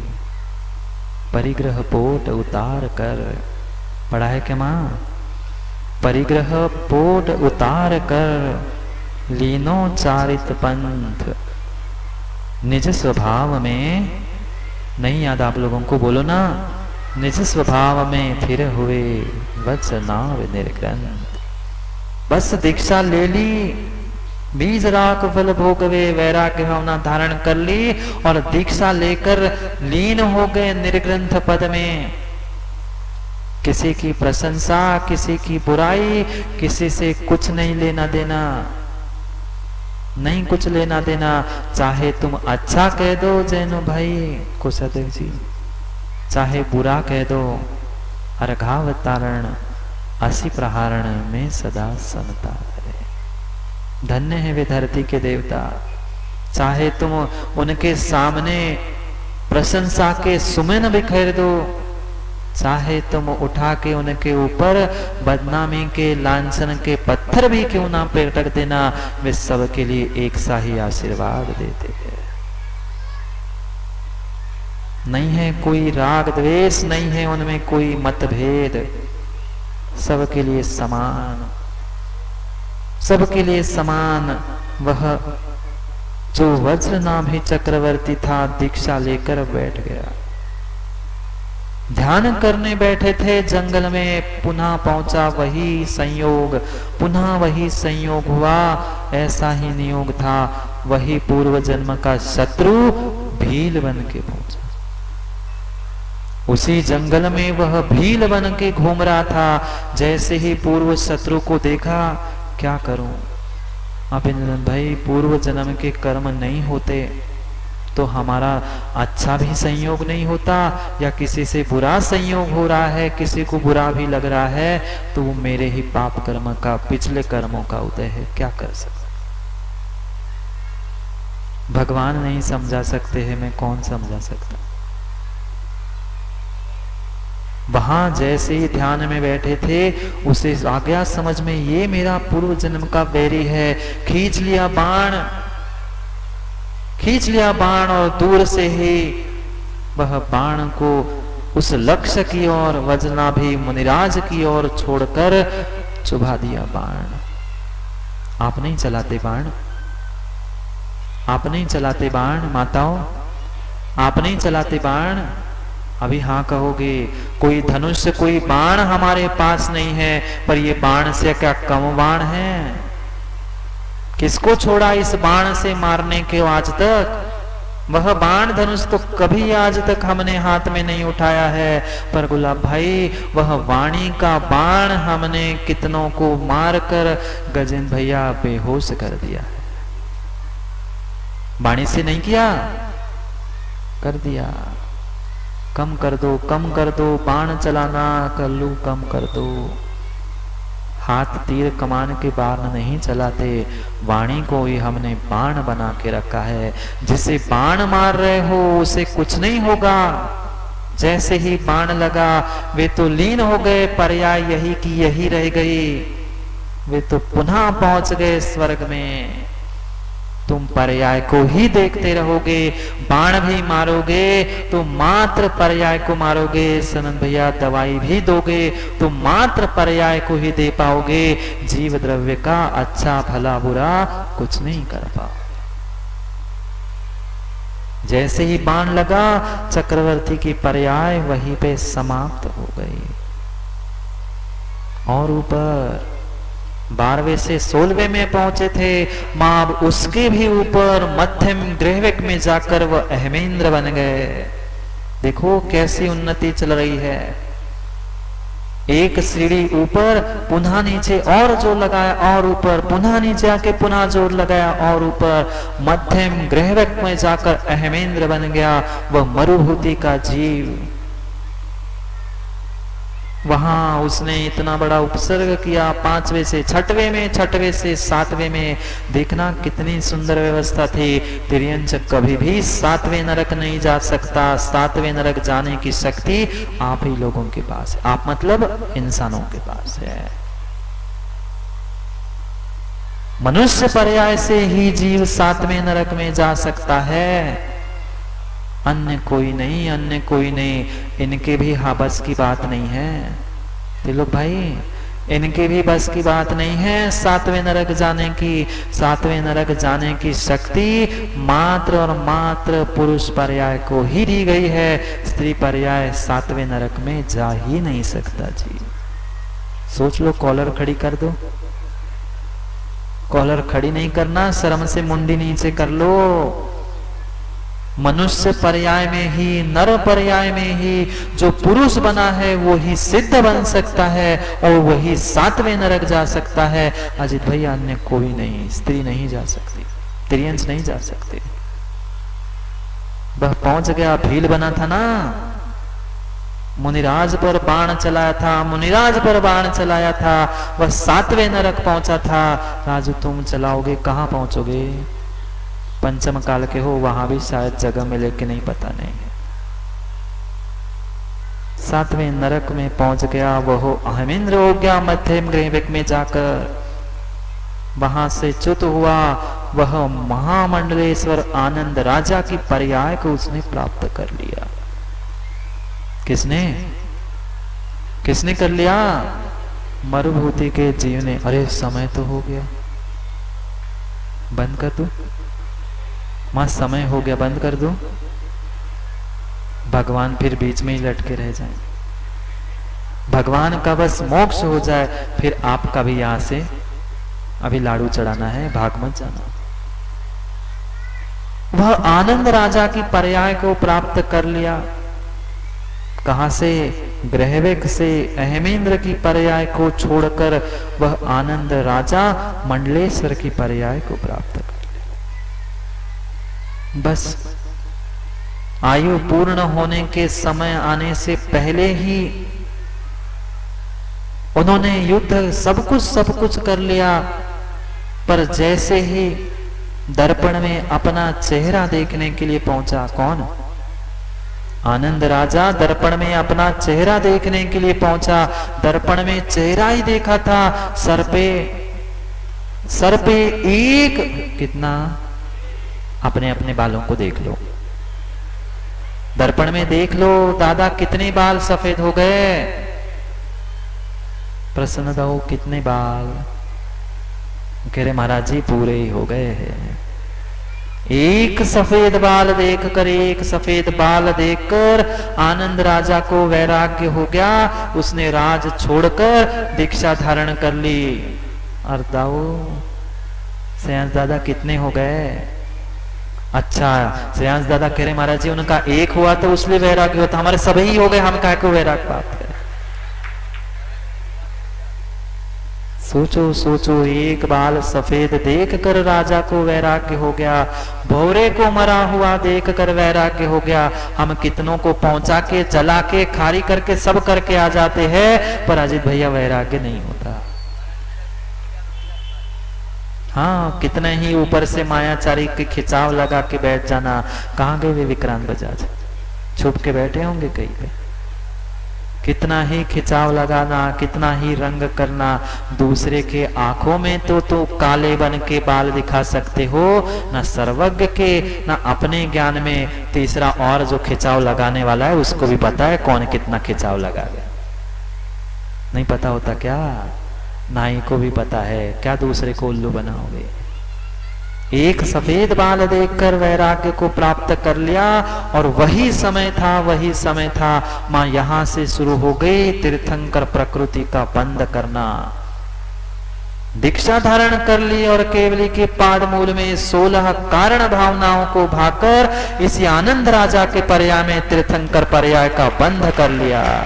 परिग्रह पोट उतार कर, पढ़ा है क्या मां? परिग्रह पोट उतार कर लीनो चारित पंथ, निज स्वभाव में, नहीं याद आप लोगों को? बोलो ना, निज स्वभाव में फिर हुए वचनाव निर्ग्रंथ। बस दीक्षा ले ली, बीज राख फल भोगवे, वैराग्य भावना धारण कर ली और दीक्षा लेकर लीन हो गए निर्ग्रंथ पद में। किसी की प्रशंसा, किसी की बुराई, किसी से कुछ नहीं लेना देना, नहीं कुछ लेना देना। चाहे तुम अच्छा कह दो जैनो भाई कुशदेव जी, चाहे बुरा कह दो, अर्घावतारण असी प्रहारण में सदा समता है। धन्य है वे धरती के देवता। चाहे तुम उनके सामने प्रशंसा के सुमन बिखेर दो, चाहे तुम उठा के उनके ऊपर बदनामी के, लांछन के पत्थर भी क्यों ना पटक देना, वे सब के लिए एक सा ही आशीर्वाद देते हैं। नहीं है कोई राग द्वेष, नहीं है उनमें कोई मतभेद, सबके लिए समान, सबके लिए समान। वह जो वज्रनाभि चक्रवर्ती था दीक्षा लेकर बैठ गया। ध्यान करने बैठे थे जंगल में, पुनः पहुंचा वही संयोग, पुनः वही संयोग हुआ। ऐसा ही नियोग था, वही पूर्व जन्म का शत्रु भील बन के पहुंचा। उसी जंगल में वह भील बन के घूम रहा था। जैसे ही पूर्व शत्रु को देखा, क्या करूं अभिनंदन भाई, पूर्व जन्म के कर्म नहीं होते तो हमारा अच्छा भी संयोग नहीं होता, या किसी से बुरा संयोग हो रहा है, किसी को बुरा भी लग रहा है, तो वो मेरे ही पाप कर्म का, पिछले कर्मों का उदय है। क्या कर सकते, भगवान नहीं समझा सकते हैं, मैं कौन समझा सकता। वहां जैसे ही ध्यान में बैठे थे, उसे आ गया समझ में, ये मेरा पूर्व जन्म का बैरी है। खींच लिया बाण और दूर से ही वह बाण को उस लक्ष्य की ओर, वज्रनाभि मुनिराज की ओर छोड़कर चुभा दिया बाण। आप नहीं चलाते बाण, आप नहीं चलाते बाण माताओं, आप नहीं चलाते बाण। अभी हाँ कहोगे, कोई धनुष कोई बाण हमारे पास नहीं है, पर ये बाण से क्या कम बाण है? किसको छोड़ा इस बाण से मारने के आज तक? वह बाण धनुष तो कभी आज तक हमने हाथ में नहीं उठाया है, पर गुलाब भाई वह वाणी का बाण हमने कितनों को मारकर गजेंद्र भैया बेहोश कर दिया है। वाणी से नहीं किया, कर दिया। कम कर दो, कम कर दो, बाण चलाना कल्लू कम कर दो। हाथ तीर कमान के बाण नहीं चलाते, वाणी को ही हमने बाण बना के रखा है। जिसे बाण मार रहे हो उसे कुछ नहीं होगा। जैसे ही बाण लगा वे तो लीन हो गए, पर्याय यही की यही रह गई, वे तो पुनः पहुंच गए स्वर्ग में। तुम पर्याय को ही देखते रहोगे, बाण भी मारोगे तो मात्र पर्याय को मारोगे। सनन भैया दवाई भी दोगे तो मात्र पर्याय को ही दे पाओगे, जीव द्रव्य का अच्छा भला बुरा कुछ नहीं कर पाओ। जैसे ही बाण लगा, चक्रवर्ती की पर्याय वहीं पे समाप्त हो गई। और ऊपर 12वें से 16वें में पहुंचे थे, मां उसके भी ऊपर मध्यम ग्रहविक में जाकर वह अहमेंद्र बन गए। देखो कैसी उन्नति चल रही है। एक सीढ़ी ऊपर, पुनः नीचे और जोर लगाया, और ऊपर, पुनः नीचे आके पुनः जोर लगाया, और ऊपर मध्यम ग्रहविक में जाकर अहमेंद्र बन गया, वह मरुभूति का जीव। वहां उसने इतना बड़ा उपसर्ग किया, 5वें से 6वें में, 6वें से 7वें में। देखना कितनी सुंदर व्यवस्था थी। तिर्यंच कभी भी 7वें नरक नहीं जा सकता। 7वें नरक जाने की शक्ति आप ही लोगों के पास है, आप मतलब इंसानों के पास है। मनुष्य पर्याय से ही जीव 7वें नरक में जा सकता है, अन्य कोई नहीं, अन्य कोई नहीं। इनके भी हाँ बस की बात नहीं है तिलक भाई, इनके भी बस की बात नहीं है 7वें नरक जाने की। 7वें नरक जाने की शक्ति मात्र और मात्र पुरुष पर्याय को ही दी गई है। स्त्री पर्याय 7वें नरक में जा ही नहीं सकता जी। सोच लो, कॉलर खड़ी कर दो। कॉलर खड़ी नहीं करना, शर्म से मुंडी नीचे कर लो। मनुष्य पर्याय में ही, नर पर्याय में ही जो पुरुष बना है वो ही सिद्ध बन सकता है, और वही 7वें नरक जा सकता है। अजित भैया अन्य कोई नहीं, स्त्री नहीं जा सकती, तिर्यंच नहीं जा सकती। वह पहुंच गया, भील बना था ना, मुनिराज पर बाण चलाया था, मुनिराज पर बाण चलाया था, वह 7वें नरक पहुंचा था। राजू तुम चलाओगे, कहां पहुंचोगे? पंचम काल के हो, वहां भी शायद जगह मिले कि नहीं पता नहीं है। 7वें नरक में पहुंच गया, वह अहमेंद्र हो गया मध्यम ग्रहविक में जाकर। वहां से च्युत हुआ, वह महामंडलेश्वर आनंद राजा की पर्याय को उसने प्राप्त कर लिया। किसने किसने कर लिया? मरुभूति के जीव ने। अरे समय तो हो गया, बंद कर दो मां, समय हो गया, बंद कर दो। भगवान फिर बीच में ही लटके रह जाए। भगवान का बस मोक्ष हो जाए, फिर आपका भी यहां से अभी लाडू चढ़ाना है, भाग मत जाना। वह आनंद राजा की पर्याय को प्राप्त कर लिया। कहां से? ग्रहवेग से अहमेंद्र की पर्याय को छोड़कर वह आनंद राजा मंडलेश्वर की पर्याय को प्राप्त कर लिया। बस आयु पूर्ण होने के समय आने से पहले ही उन्होंने युद्ध सब कुछ कर लिया। पर जैसे ही दर्पण में अपना चेहरा देखने के लिए पहुंचा, कौन? आनंद राजा दर्पण में अपना चेहरा देखने के लिए पहुंचा। दर्पण में चेहरा ही देखा था। सर पे एक कितना, अपने अपने बालों को देख लो, दर्पण में देख लो दादा कितने बाल सफेद हो गए। प्रसन्नता हो, कितने बाल? कह रहे महाराज जी पूरे ही हो गए हैं। एक सफेद बाल देखकर आनंद राजा को वैराग्य हो गया। उसने राज छोड़कर दीक्षा धारण कर ली। और दाऊ श्रेयांश दादा कितने हो गए? अच्छा, श्रेयांश दादा कह रहे महाराज जी उनका एक हुआ तो उसलिए वैराग्य होता, हमारे सभी हो गए, हम काहे को वैराग्य पाते? सोचो, एक बाल सफेद देखकर राजा को वैराग्य हो गया। भौरे को मरा हुआ देखकर वैराग्य हो गया। हम कितनों को पहुंचा के, जला के, खारी करके, सब करके आ जाते हैं, पर अजित भैया वैराग्य नहीं होता। हाँ, कितने ही ऊपर से मायाचारी के खिंचाव लगा के बैठ जाना। कहां गए वे विक्रांत बजाज? छुप के बैठे होंगे कहीं पे। कितना ही खिंचाव लगाना, कितना ही रंग करना। दूसरे के आंखों में तो काले बन के बाल दिखा सकते हो, ना सर्वज्ञ के, ना अपने ज्ञान में। तीसरा और जो खिंचाव लगाने वाला है उसको भी पता है कौन कितना खिंचाव लगा गया। नहीं पता होता क्या? नाई को भी पता है, क्या दूसरे को उल्लू बनाओगे? एक सफेद बाल देखकर वैराग्य को प्राप्त कर लिया। और वही समय था मां यहां से शुरू हो गई तीर्थंकर प्रकृति का बंद करना। दीक्षा धारण कर ली और केवली के पादमूल में 16 कारण भावनाओं को भाकर इसी आनंद राजा के पर्याय में तीर्थंकर पर्याय का बंध कर लिया।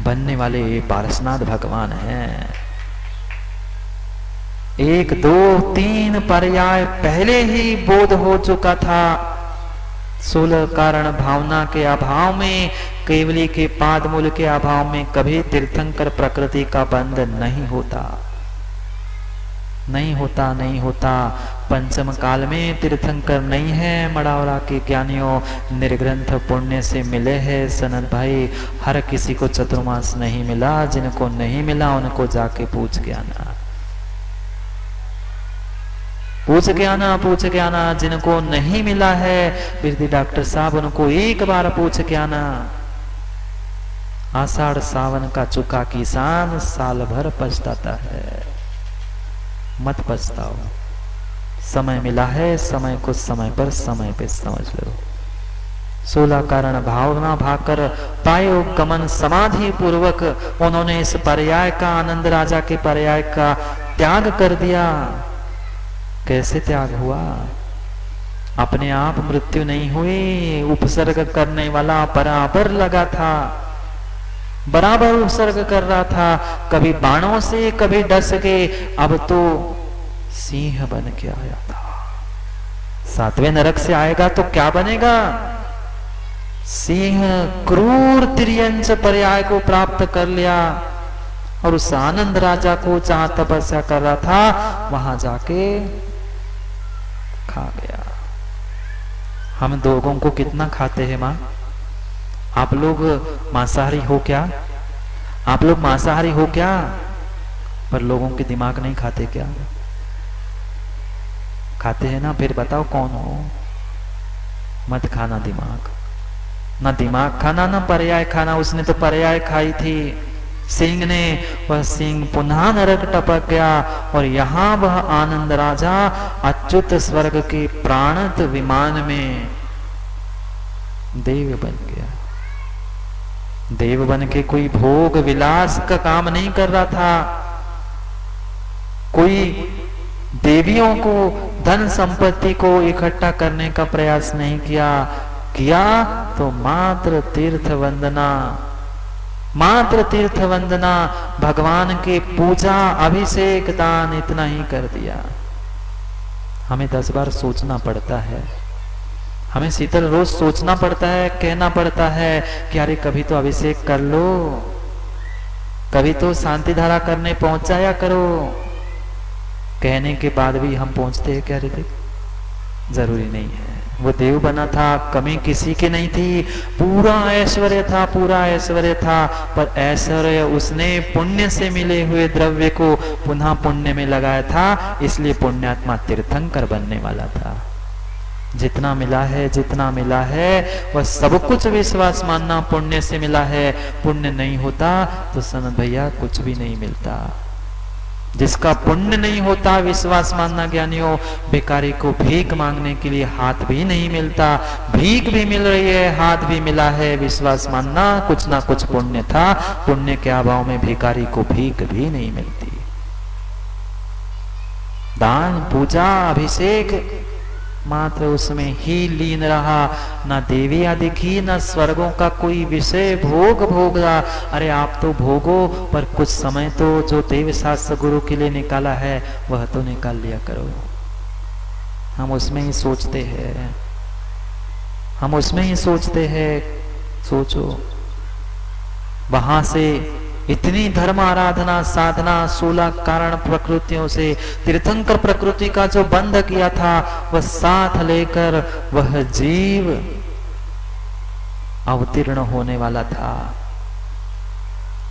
बनने वाले पारसनाथ भगवान हैं। 1, 2, 3 पर्याय पहले ही बोध हो चुका था। 16 कारण भावना के अभाव में, केवली के पादमूल के अभाव में कभी तीर्थंकर प्रकृति का बंध नहीं होता। पंचम काल में तीर्थंकर नहीं है। मड़ावरा के ज्ञानियों निर्ग्रंथ पुण्य से मिले हैं सनत भाई। हर किसी को चतुर्मास नहीं मिला। जिनको नहीं मिला उनको जाके पूछ के आना। जिनको नहीं मिला है बिरदी डॉक्टर साहब, उनको एक बार पूछ के आना। आषाढ़ सावन का चुका किसान साल भर पछताता है। मत पछताओ, समय मिला है, समय को समय पे समझ लो। 16 कारण भावना भाकर पायो गमन समाधि पूर्वक उन्होंने इस पर्याय का, आनंद राजा के पर्याय का त्याग कर दिया। कैसे त्याग हुआ? अपने आप मृत्यु नहीं हुई। उपसर्ग करने वाला बराबर लगा था, बराबर उपसर्ग कर रहा था। कभी बाणों से, कभी डस के, अब तो सिंह बन के आया था। 7वें नरक से आएगा तो क्या बनेगा? सिंह। क्रूर तिर्यंच पर्याय को प्राप्त कर लिया। और उस आनंद राजा को जहां तपस्या कर रहा था वहां जाके खा गया। हम लोगों को कितना खाते हैं मां? आप लोग मांसाहारी हो क्या? पर लोगों के दिमाग नहीं खाते क्या? खाते हैं ना? फिर बताओ कौन हो? मत खाना दिमाग, ना दिमाग खाना ना पर्याय खाना। उसने तो पर्याय खाई थी सिंह ने। वह सिंह पुनः नरक टपक गया और यहां वह आनंद राजा अच्युत स्वर्ग के प्राणत विमान में देव बन गया। देव बन के कोई भोग विलास का काम नहीं कर रहा था, कोई देवियों को, धन संपत्ति को इकट्ठा करने का प्रयास नहीं किया तो मात्र तीर्थ वंदना, भगवान के पूजा, अभिषेक, दान, इतना ही कर दिया। हमें 10 बार सोचना पड़ता है, हमें शीतल रोज सोचना पड़ता है, कहना पड़ता है कि अरे कभी तो अभिषेक कर लो, कभी तो शांति धारा करने पहुंच जाया करो। कहने के बाद भी हम पहुंचते हैं क्या ऋतिक? जरूरी नहीं है। वो देव बना था, कमी किसी की नहीं थी, पूरा ऐश्वर्य था, पर ऐश्वर्य उसने पुण्य से मिले हुए द्रव्य को पुनः पुण्य में लगाया था, इसलिए पुण्यात्मा तीर्थंकर बनने वाला था। जितना मिला है वह सब कुछ विश्वास मानना पुण्य से मिला है। पुण्य नहीं होता तो सनत भैया कुछ भी नहीं मिलता। जिसका पुण्य नहीं होता, विश्वास मानना ज्ञानियों, भिखारी को भीख मांगने के लिए हाथ भी नहीं मिलता। भीख भी मिल रही है, हाथ भी मिला है, विश्वास मानना कुछ ना कुछ पुण्य था। पुण्य के अभाव में भिखारी को भीख भी नहीं मिलती। दान, पूजा, अभिषेक मात्र उसमें ही लीन रहा, ना देवी आदि की, ना स्वर्गों का कोई विषय भोगा। अरे आप तो भोगो, पर कुछ समय तो जो देव शास्त्र गुरु के लिए निकाला है वह तो निकाल लिया करो। हम उसमें ही सोचते हैं। सोचो, वहां से इतनी धर्म आराधना साधना 16 कारण प्रकृतियों से तीर्थंकर प्रकृति का जो बंध किया था, वह साथ लेकर वह जीव अवतीर्ण होने वाला था।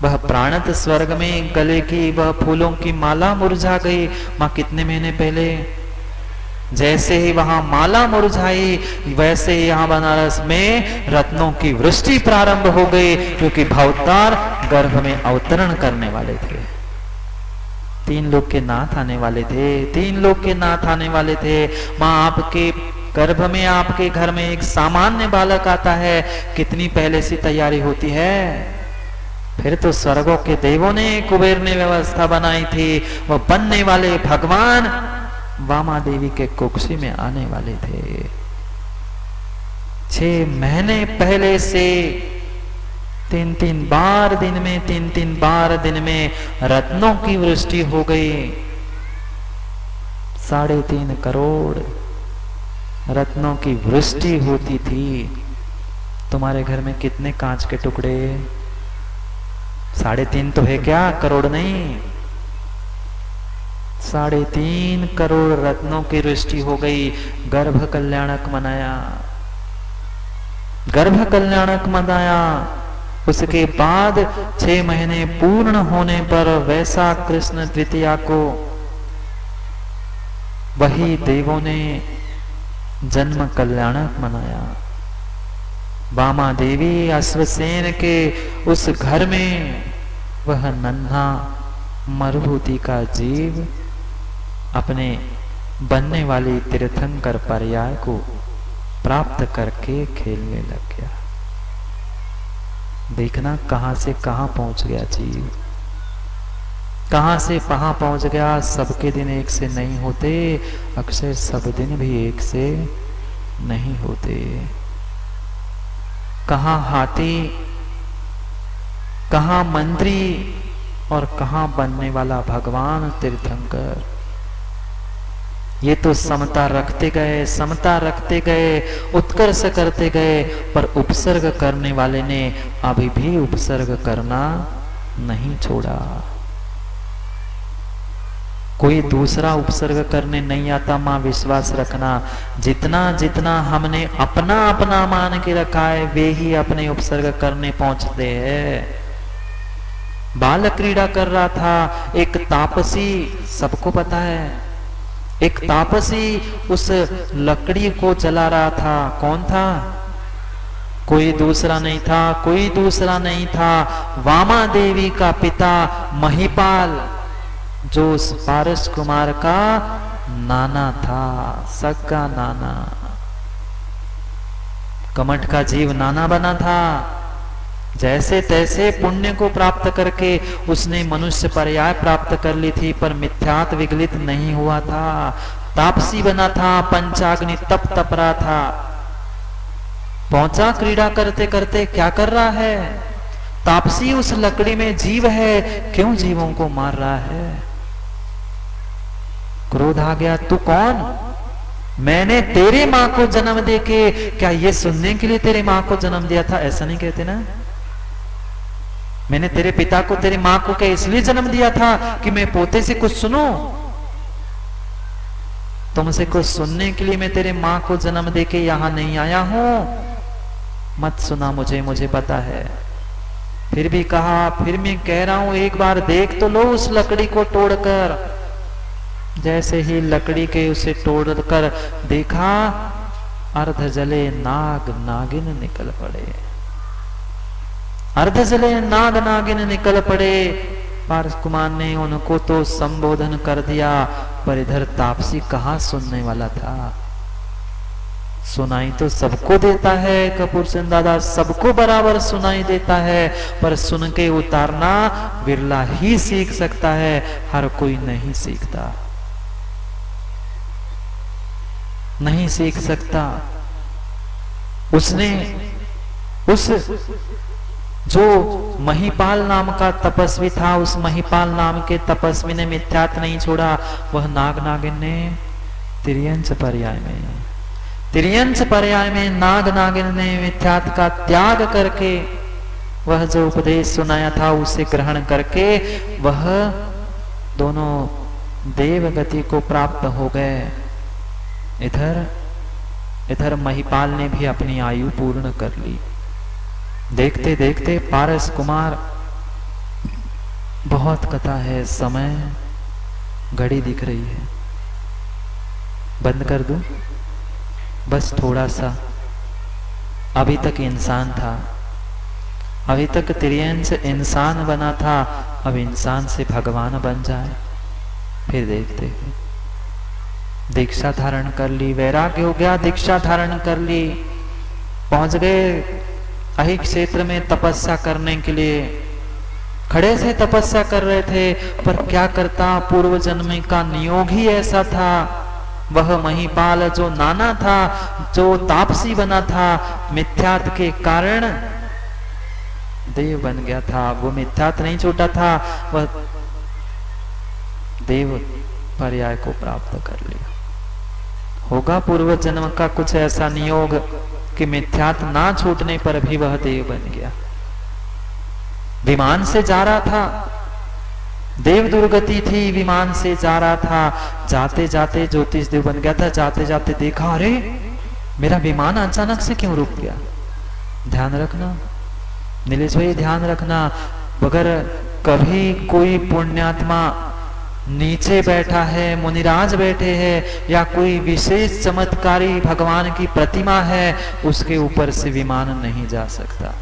वह प्राणत स्वर्ग में गले की वह फूलों की माला मुरझा गई। मां कितने महीने पहले जैसे ही वहां माला मुरझाई, वैसे ही यहां बनारस में रत्नों की वृष्टि प्रारंभ हो गई, क्योंकि भवतार गर्भ में अवतरण करने वाले थे। 3 लोग के नाथ आने वाले थे। मां आपके गर्भ में, आपके घर में एक सामान्य बालक आता है, कितनी पहले से तैयारी होती है। फिर तो स्वर्गों के देवों ने, कुबेर ने व्यवस्था बनाई थी। वह बनने वाले भगवान वामा देवी के कुक्षी में आने वाले थे। 6 महीने पहले से 3-3 बार दिन में रत्नों की वृष्टि हो गई। 3.5 करोड़ रत्नों की वृष्टि होती थी। तुम्हारे घर में कितने कांच के टुकड़े? 3.5 तो है क्या, करोड़ नहीं। 3.5 करोड़ रत्नों की वृष्टि हो गई। गर्भ कल्याणक मनाया। उसके बाद 6 महीने पूर्ण होने पर वैशाख कृष्ण द्वितीया को वही देवों ने जन्म कल्याणक मनाया। वामा देवी अश्वसेन के उस घर में वह नन्हा मरुभूति का जीव अपने बनने वाली तीर्थंकर पर्याय को प्राप्त करके खेलने लग गया। देखना कहां से कहां पहुंच गया जीव, कहां से कहां पहुंच गया। सबके दिन एक से नहीं होते, अक्सर सब दिन भी एक से नहीं होते। कहां हाथी, कहां मंत्री और कहां बनने वाला भगवान तीर्थंकर। ये तो समता रखते गए, उत्कर्ष करते गए, पर उपसर्ग करने वाले ने अभी भी उपसर्ग करना नहीं छोड़ा। कोई दूसरा उपसर्ग करने नहीं आता। मां विश्वास रखना, जितना हमने अपना मान के रखा है, वे ही अपने उपसर्ग करने पहुंचते हैं। बाल क्रीड़ा कर रहा था एक तापसी, सबको पता है, एक तापसी उस लकड़ी को जला रहा था। कौन था? कोई दूसरा नहीं था, वामा देवी का पिता महिपाल, जो पारस कुमार का नाना था, सगा नाना। कमठ का जीव नाना बना था। जैसे तैसे पुण्य को प्राप्त करके उसने मनुष्य पर्याय प्राप्त कर ली थी, पर मिथ्यात्व विगलित नहीं हुआ था। तापसी बना था, पंचाग्नि तप तप रहा था। पहुंचा क्रीड़ा करते करते, क्या कर रहा है? तापसी उस लकड़ी में जीव है, क्यों जीवों को मार रहा है? क्रोध आ गया, तू कौन? मैंने तेरे मां को जन्म दे के, क्या ये सुनने के लिए तेरे मां को जन्म दिया था? ऐसा नहीं कहते ना, मैंने तेरे पिता को तेरी मां को क्या इसलिए जन्म दिया था कि मैं पोते से कुछ सुनूं? तुमसे कुछ सुनने के लिए मैं तेरे मां को जन्म दे के यहां नहीं आया हूं। मत सुना मुझे, मुझे पता है। फिर भी कहा, फिर मैं कह रहा हूं, एक बार देख तो लो उस लकड़ी को तोड़कर। जैसे ही लकड़ी के उसे तोड़कर देखा, अर्ध जले नाग नागिन निकल पड़े। अर्ध जले नाग नागिन निकल पड़े। पारस कुमार ने उनको तो संबोधन कर दिया, पर इधर तापसी कहां सुनने वाला था। सुनाई तो सबको देता है, कपूर चंद दादा सबको बराबर सुनाई देता है, पर सुन के उतारना बिरला ही सीख सकता है, हर कोई नहीं सीखता, नहीं सीख सकता। उसने उस जो महिपाल नाम का तपस्वी था, उस महिपाल नाम के तपस्वी ने मिथ्यात्व नहीं छोड़ा। वह नाग नागिन ने तिर्यंच पर्याय में नाग नागिन ने मिथ्यात्व का त्याग करके वह जो उपदेश सुनाया था उसे ग्रहण करके वह दोनों देव गति को प्राप्त हो गए। इधर महिपाल ने भी अपनी आयु पूर्ण कर ली। देखते देखते पारस कुमार, बहुत कथा है, समय घड़ी दिख रही है, बंद कर दूं? बस थोड़ा सा। अभी तक इंसान था, अभी तक तिर्यंच इंसान बना था, अब इंसान से भगवान बन जाए, फिर देखते हैं। दीक्षा धारण कर ली, वैराग्य हो गया, दीक्षा धारण कर ली, पहुंच गए अहि क्षेत्र में तपस्या करने के लिए। खड़े से तपस्या कर रहे थे, पर क्या करता, पूर्व जन्म का नियोग ही ऐसा था। वह महिपाल जो नाना था, जो तापसी बना था, मिथ्यात्व के कारण देव बन गया था। वो मिथ्यात्व नहीं छूटा था, वह देव पर्याय को प्राप्त कर लिया। होगा पूर्व जन्म का कुछ ऐसा नियोग कि मिथ्यात्व ना छूटने पर भी वह देव बन गया। विमान से जा रहा था, देव दुर्गति थी, विमान से जा रहा था, जाते जाते ज्योतिष देव बन गया था। जाते जाते देखा, अरे मेरा विमान अचानक से क्यों रुक गया। ध्यान रखना नीलेश भाई, ध्यान रखना, अगर कभी कोई पुण्यात्मा नीचे बैठा है, मुनिराज बैठे हैं, या कोई विशेष चमत्कारी भगवान की प्रतिमा है, उसके ऊपर से विमान नहीं जा सकता।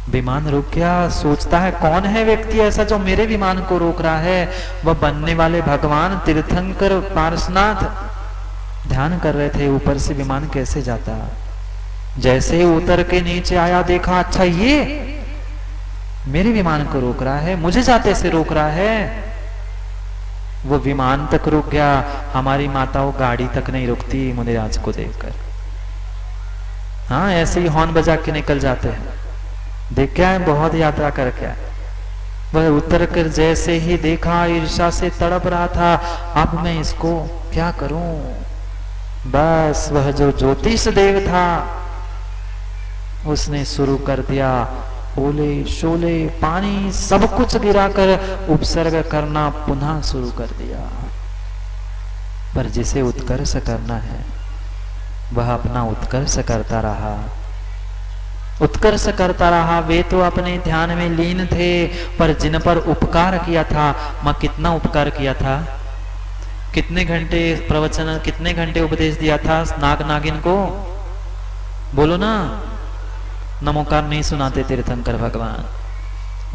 विमान रुक गया, सोचता है कौन है व्यक्ति ऐसा जो मेरे विमान को रोक रहा है। वह बनने वाले भगवान तीर्थंकर पार्श्वनाथ ध्यान कर रहे थे, ऊपर से विमान कैसे जाता। जैसे ही उतर के नीचे आया, देखा अच्छा ये मेरे विमान को रोक रहा है, मुझे जाते से रोक रहा है। वो विमान तक रुक गया, हमारी माताओं गाड़ी तक नहीं रुकती मुनिराज को देखकर। हाँ, ऐसे ही हॉर्न बजा के निकल जाते हैं। देख क्या है, बहुत यात्रा करके आए। वह उतर कर जैसे ही देखा, ईर्ष्या से तड़प रहा था, अब मैं इसको क्या करूं। बस वह जो ज्योतिष देव था उसने शुरू कर दिया, ओले शोले पानी सब कुछ गिराकर उपसर्ग करना पुनः शुरू कर दिया। पर जिसे उत्कर्ष करना है वह अपना उत्कर्ष करता रहा, उत्कर्ष करता रहा। वे तो अपने ध्यान में लीन थे, पर जिन पर उपकार किया था, मां कितना उपकार किया था, कितने घंटे प्रवचन, कितने घंटे उपदेश दिया था नाग नागिन को, बोलो ना। नमोकार नहीं सुनाते तीर्थंकर भगवान,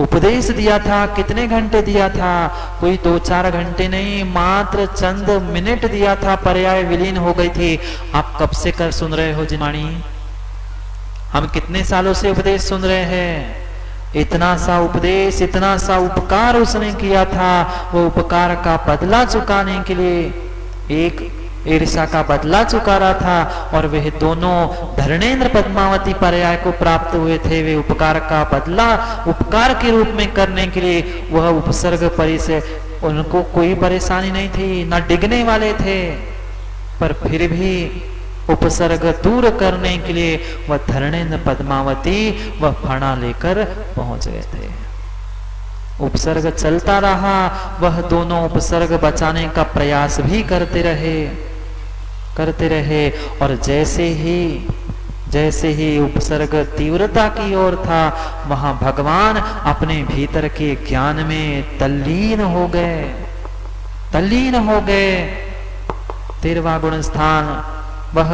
उपदेश दिया था, कितने घंटे दिया था, कोई 2-4 घंटे नहीं, मात्र चंद मिनट दिया था, पर्याय विलीन हो गई थी। आप कब से कर सुन रहे हो जिमाणी, हम कितने सालों से उपदेश सुन रहे हैं, इतना सा उपदेश, इतना सा उपकार उसने किया था, वो उपकार का बदला चुकाने के लिए एक ईर्षा का बदला चुका रहा था, और वह दोनों धरणेन्द्र पद्मावती पर्याय को प्राप्त हुए थे। वे उपकार का बदला उपकार के रूप में करने के लिए वह उपसर्ग परिचय, उनको कोई परेशानी नहीं थी, न डिगने वाले थे, पर फिर भी उपसर्ग दूर करने के लिए वह धरणेन्द्र पद्मावती वह फणा लेकर पहुंच गए थे। उपसर्ग चलता रहा, वह दोनों उपसर्ग बचाने का प्रयास भी करते रहे, और जैसे ही उपसर्ग तीव्रता की ओर था, वहां भगवान अपने भीतर के ज्ञान में तल्लीन हो गए। 13वां गुण स्थान, वह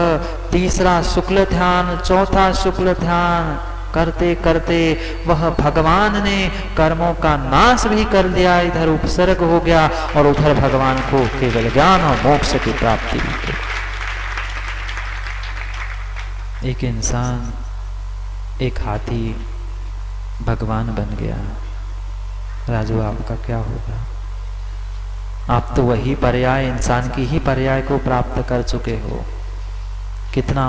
तीसरा शुक्ल ध्यान, चौथा शुक्ल ध्यान करते करते वह भगवान ने कर्मों का नाश भी कर दिया। इधर उपसर्ग हो गया और उधर भगवान को केवल ज्ञान और मोक्ष की प्राप्ति हुई। एक इंसान, एक हाथी भगवान बन गया। राजू, आपका क्या होगा? आप तो वही पर्याय, इंसान की ही पर्याय को प्राप्त कर चुके हो। कितना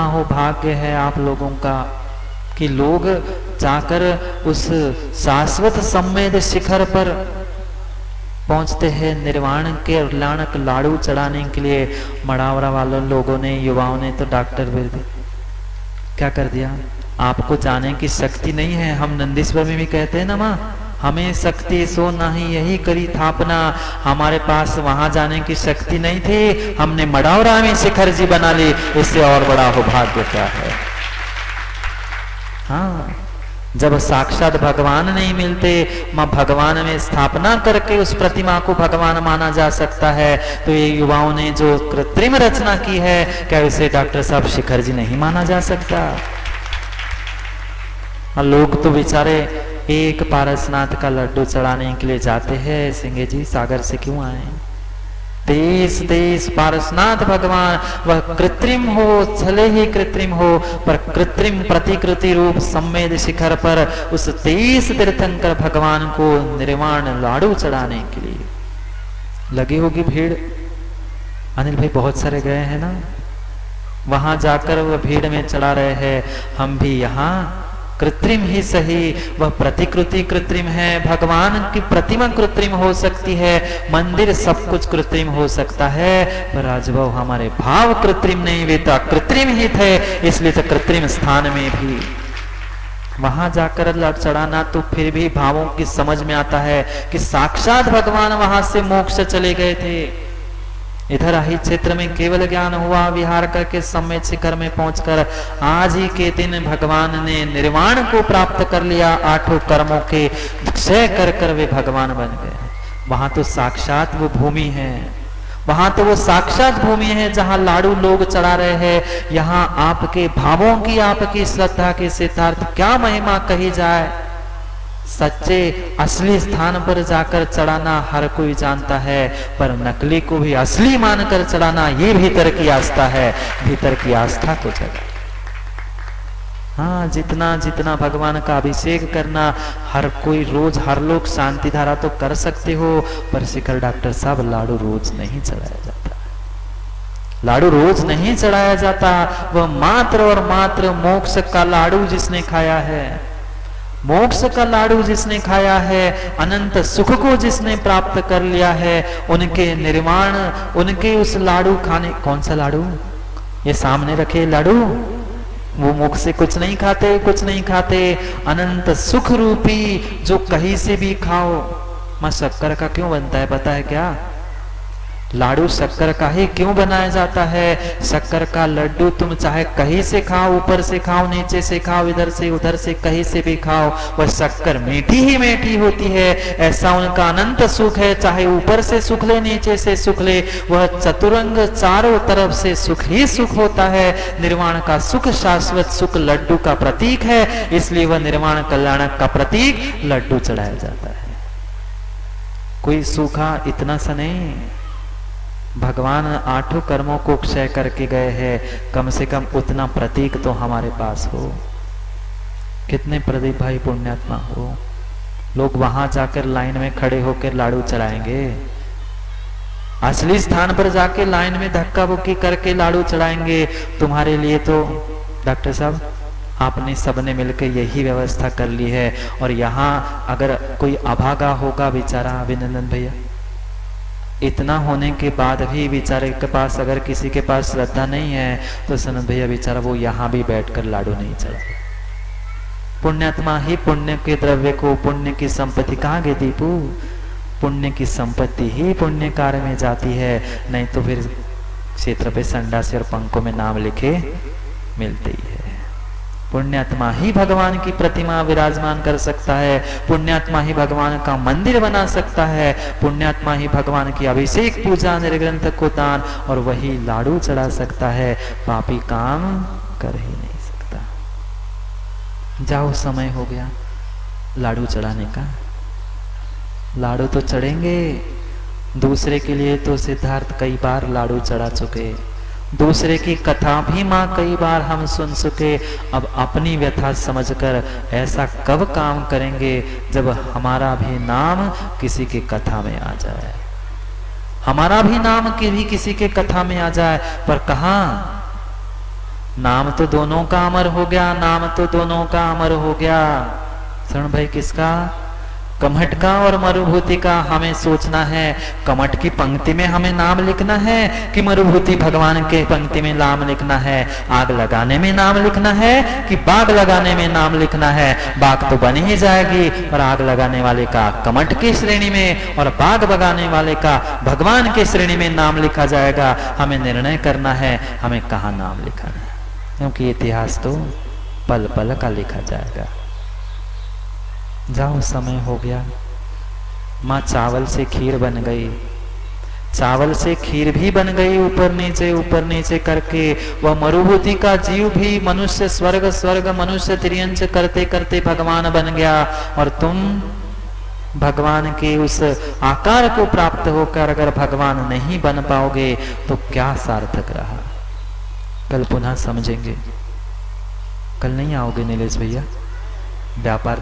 हो भाग्य है आप लोगों का कि लोग जाकर उस शाश्वत सम्मेद शिखर पर पहुंचते हैं। निर्वाण के लाणक लाड़ू चढ़ाने के लिए मड़ावरा वालों लोगों ने, युवाओं ने तो डॉक्टर क्या कर दिया, आपको जाने की शक्ति नहीं है। हम नंदीश्वर में भी कहते हैं ना, माँ हमें शक्ति सो नहीं यही करी थापना, हमारे पास वहां जाने की शक्ति नहीं थी, हमने मड़ावरा में शिखर जी बना ली, इससे और बड़ा हो भाग्य क्या है। हाँ, जब साक्षात भगवान नहीं मिलते, मां भगवान में स्थापना करके उस प्रतिमा को भगवान माना जा सकता है। तो ये युवाओं ने जो कृत्रिम रचना की है, क्या उसे डॉक्टर साहब शिखर जी नहीं माना जा सकता? लोग तो बेचारे एक पारसनाथ का लड्डू चढ़ाने के लिए जाते हैं। सिंगे जी सागर से क्यों आए? देश पारसनाथ भगवान, वह कृत्रिम हो, छले ही कृत्रिम हो, पर कृत्रिम प्रतिकृति रूप सम्मेद शिखर पर उस 23 तीर्थंकर भगवान को निर्वाण लाडू चढ़ाने के लिए लगी होगी भीड़। अनिल भाई बहुत सारे गए हैं ना, वहां जाकर वह भीड़ में चढ़ा रहे हैं। हम भी यहाँ कृत्रिम ही सही, वह प्रतिकृति कृत्रिम है, भगवान की प्रतिमा कृत्रिम हो सकती है, मंदिर सब कुछ कृत्रिम हो सकता है, पर राजभव हमारे भाव कृत्रिम नहीं, वे तो कृत्रिम ही थे। इसलिए तो कृत्रिम स्थान में भी वहां जाकर लड़ चढ़ाना, तो फिर भी भावों की समझ में आता है कि साक्षात भगवान वहां से मोक्ष चले गए थे। इधर ही क्षेत्र में केवल ज्ञान हुआ, विहार करके सम्मेद शिखर में पहुंचकर आज ही के दिन भगवान ने निर्वाण को प्राप्त कर लिया। 8 कर्मों के क्षय कर कर वे भगवान बन गए। वहां तो साक्षात वो भूमि है, वहां तो वो साक्षात भूमि है जहां लाडू लोग चढ़ा रहे हैं। यहाँ आपके भावों की, आपकी श्रद्धा के सिद्धार्थ क्या महिमा कही जाए। सच्चे असली स्थान पर जाकर चढ़ाना हर कोई जानता है, पर नकली को भी असली मानकर चढ़ाना ये भीतर की आस्था है। भीतर की आस्था को जगा। हाँ, जितना जितना भगवान का अभिषेक करना, हर कोई रोज, हर लोग शांति धारा तो कर सकते हो, पर शिखर डॉक्टर साहब लाडू रोज नहीं चढ़ाया जाता। लाडू रोज नहीं चढ़ाया जाता। वह मात्र और मात्र मोक्ष का लाडू जिसने खाया है, मोक्ष का लाडू जिसने खाया है, अनंत सुख को जिसने प्राप्त कर लिया है, उनके निर्वाण, उनके उस लाडू खाने। कौन सा लाडू? ये सामने रखे लाडू, वो मुख से कुछ नहीं खाते, अनंत सुख रूपी जो कहीं से भी खाओ। मां शक्कर का क्यों बनता है पता है क्या? लाडू शक्कर का ही क्यों बनाया जाता है? शक्कर का लड्डू तुम चाहे कहीं से खाओ, ऊपर से खाओ, नीचे से खाओ, इधर से उधर से, कहीं से भी खाओ, वह शक्कर मीठी ही मीठी होती है। ऐसा उनका अनंत सुख है, चाहे ऊपर से सुख ले, नीचे से सुख ले, वह चतुरंग चारों तरफ से सुख ही सुख होता है। निर्वाण का सुख, शाश्वत सुख लड्डू का प्रतीक है, इसलिए वह निर्वाण कल्याणक का प्रतीक लड्डू चढ़ाया जाता है। कोई सूखा इतना सा नहीं, भगवान 8 कर्मों को क्षय करके गए हैं, कम से कम उतना प्रतीक तो हमारे पास हो। कितने प्रदीप भाई पुण्यात्मा हो, लोग वहां जाकर लाइन में खड़े होकर लाड़ू चढ़ाएंगे, असली स्थान पर जाके लाइन में धक्का बुक्की करके लाड़ू चढ़ाएंगे। तुम्हारे लिए तो डॉक्टर साहब आपने सबने मिलकर यही व्यवस्था कर ली है। और यहाँ अगर कोई अभागा होगा बेचारा अभिनंदन भैया, इतना होने के बाद भी बेचारे के पास अगर किसी के पास श्रद्धा नहीं है तो सनत भैया बेचारा वो यहाँ भी बैठकर लाडू नहीं चढ़ा। पुण्यात्मा ही पुण्य के द्रव्य को, पुण्य की संपत्ति कहाँ गई दीपू? पुण्य की संपत्ति ही पुण्य कार्य में जाती है, नहीं तो फिर क्षेत्र पे संडासी और पंखों में नाम लिखे मिलते ही है। पुण्यात्मा ही भगवान की प्रतिमा विराजमान कर सकता है, पुण्यात्मा ही भगवान का मंदिर बना सकता है, पुण्यात्मा ही भगवान की अभिषेक पूजा निर्ग्रंथ को दान और वही लाडू चढ़ा सकता है, पापी काम कर ही नहीं सकता। जाओ समय हो गया लाडू चढ़ाने का। लाडू तो चढ़ेंगे, दूसरे के लिए तो सिद्धार्थ कई बार लाडू चढ़ा चुके, दूसरे की कथा भी माँ कई बार हम सुन चुके। अब अपनी व्यथा समझकर ऐसा कब काम करेंगे जब हमारा भी नाम किसी के कथा में आ जाए, हमारा भी नाम किसी के कथा में आ जाए। पर कहाँ, नाम तो दोनों का अमर हो गया, नाम तो दोनों का अमर हो गया। शरण भाई किसका? कमठ का और मरुभूति का हमें सोचना है। कमठ की पंक्ति में हमें नाम लिखना है कि मरुभूति भगवान के पंक्ति में नाम लिखना है? आग लगाने में नाम लिखना है कि बाग लगाने में नाम लिखना है? बाग तो बन ही जाएगी, पर आग लगाने वाले का कमठ की श्रेणी में और बाग बगाने वाले का भगवान की श्रेणी में नाम लिखा जाएगा। हमें निर्णय करना है हमें कहाँ नाम लिखाना है, क्योंकि इतिहास तो पल पल का लिखा जाएगा। जाओ समय हो गया। माँ चावल से खीर बन गई, चावल से खीर भी बन गई, ऊपर नीचे करके। वह मरुभूति का जीव भी मनुष्य स्वर्ग, स्वर्ग मनुष्य तिर्यंच करते करते भगवान बन गया। और तुम भगवान के उस आकार को प्राप्त होकर अगर भगवान नहीं बन पाओगे तो क्या सार्थक रहा? कल पुनः समझेंगे। कल नहीं आओगे नीलेश भैया? व्यापार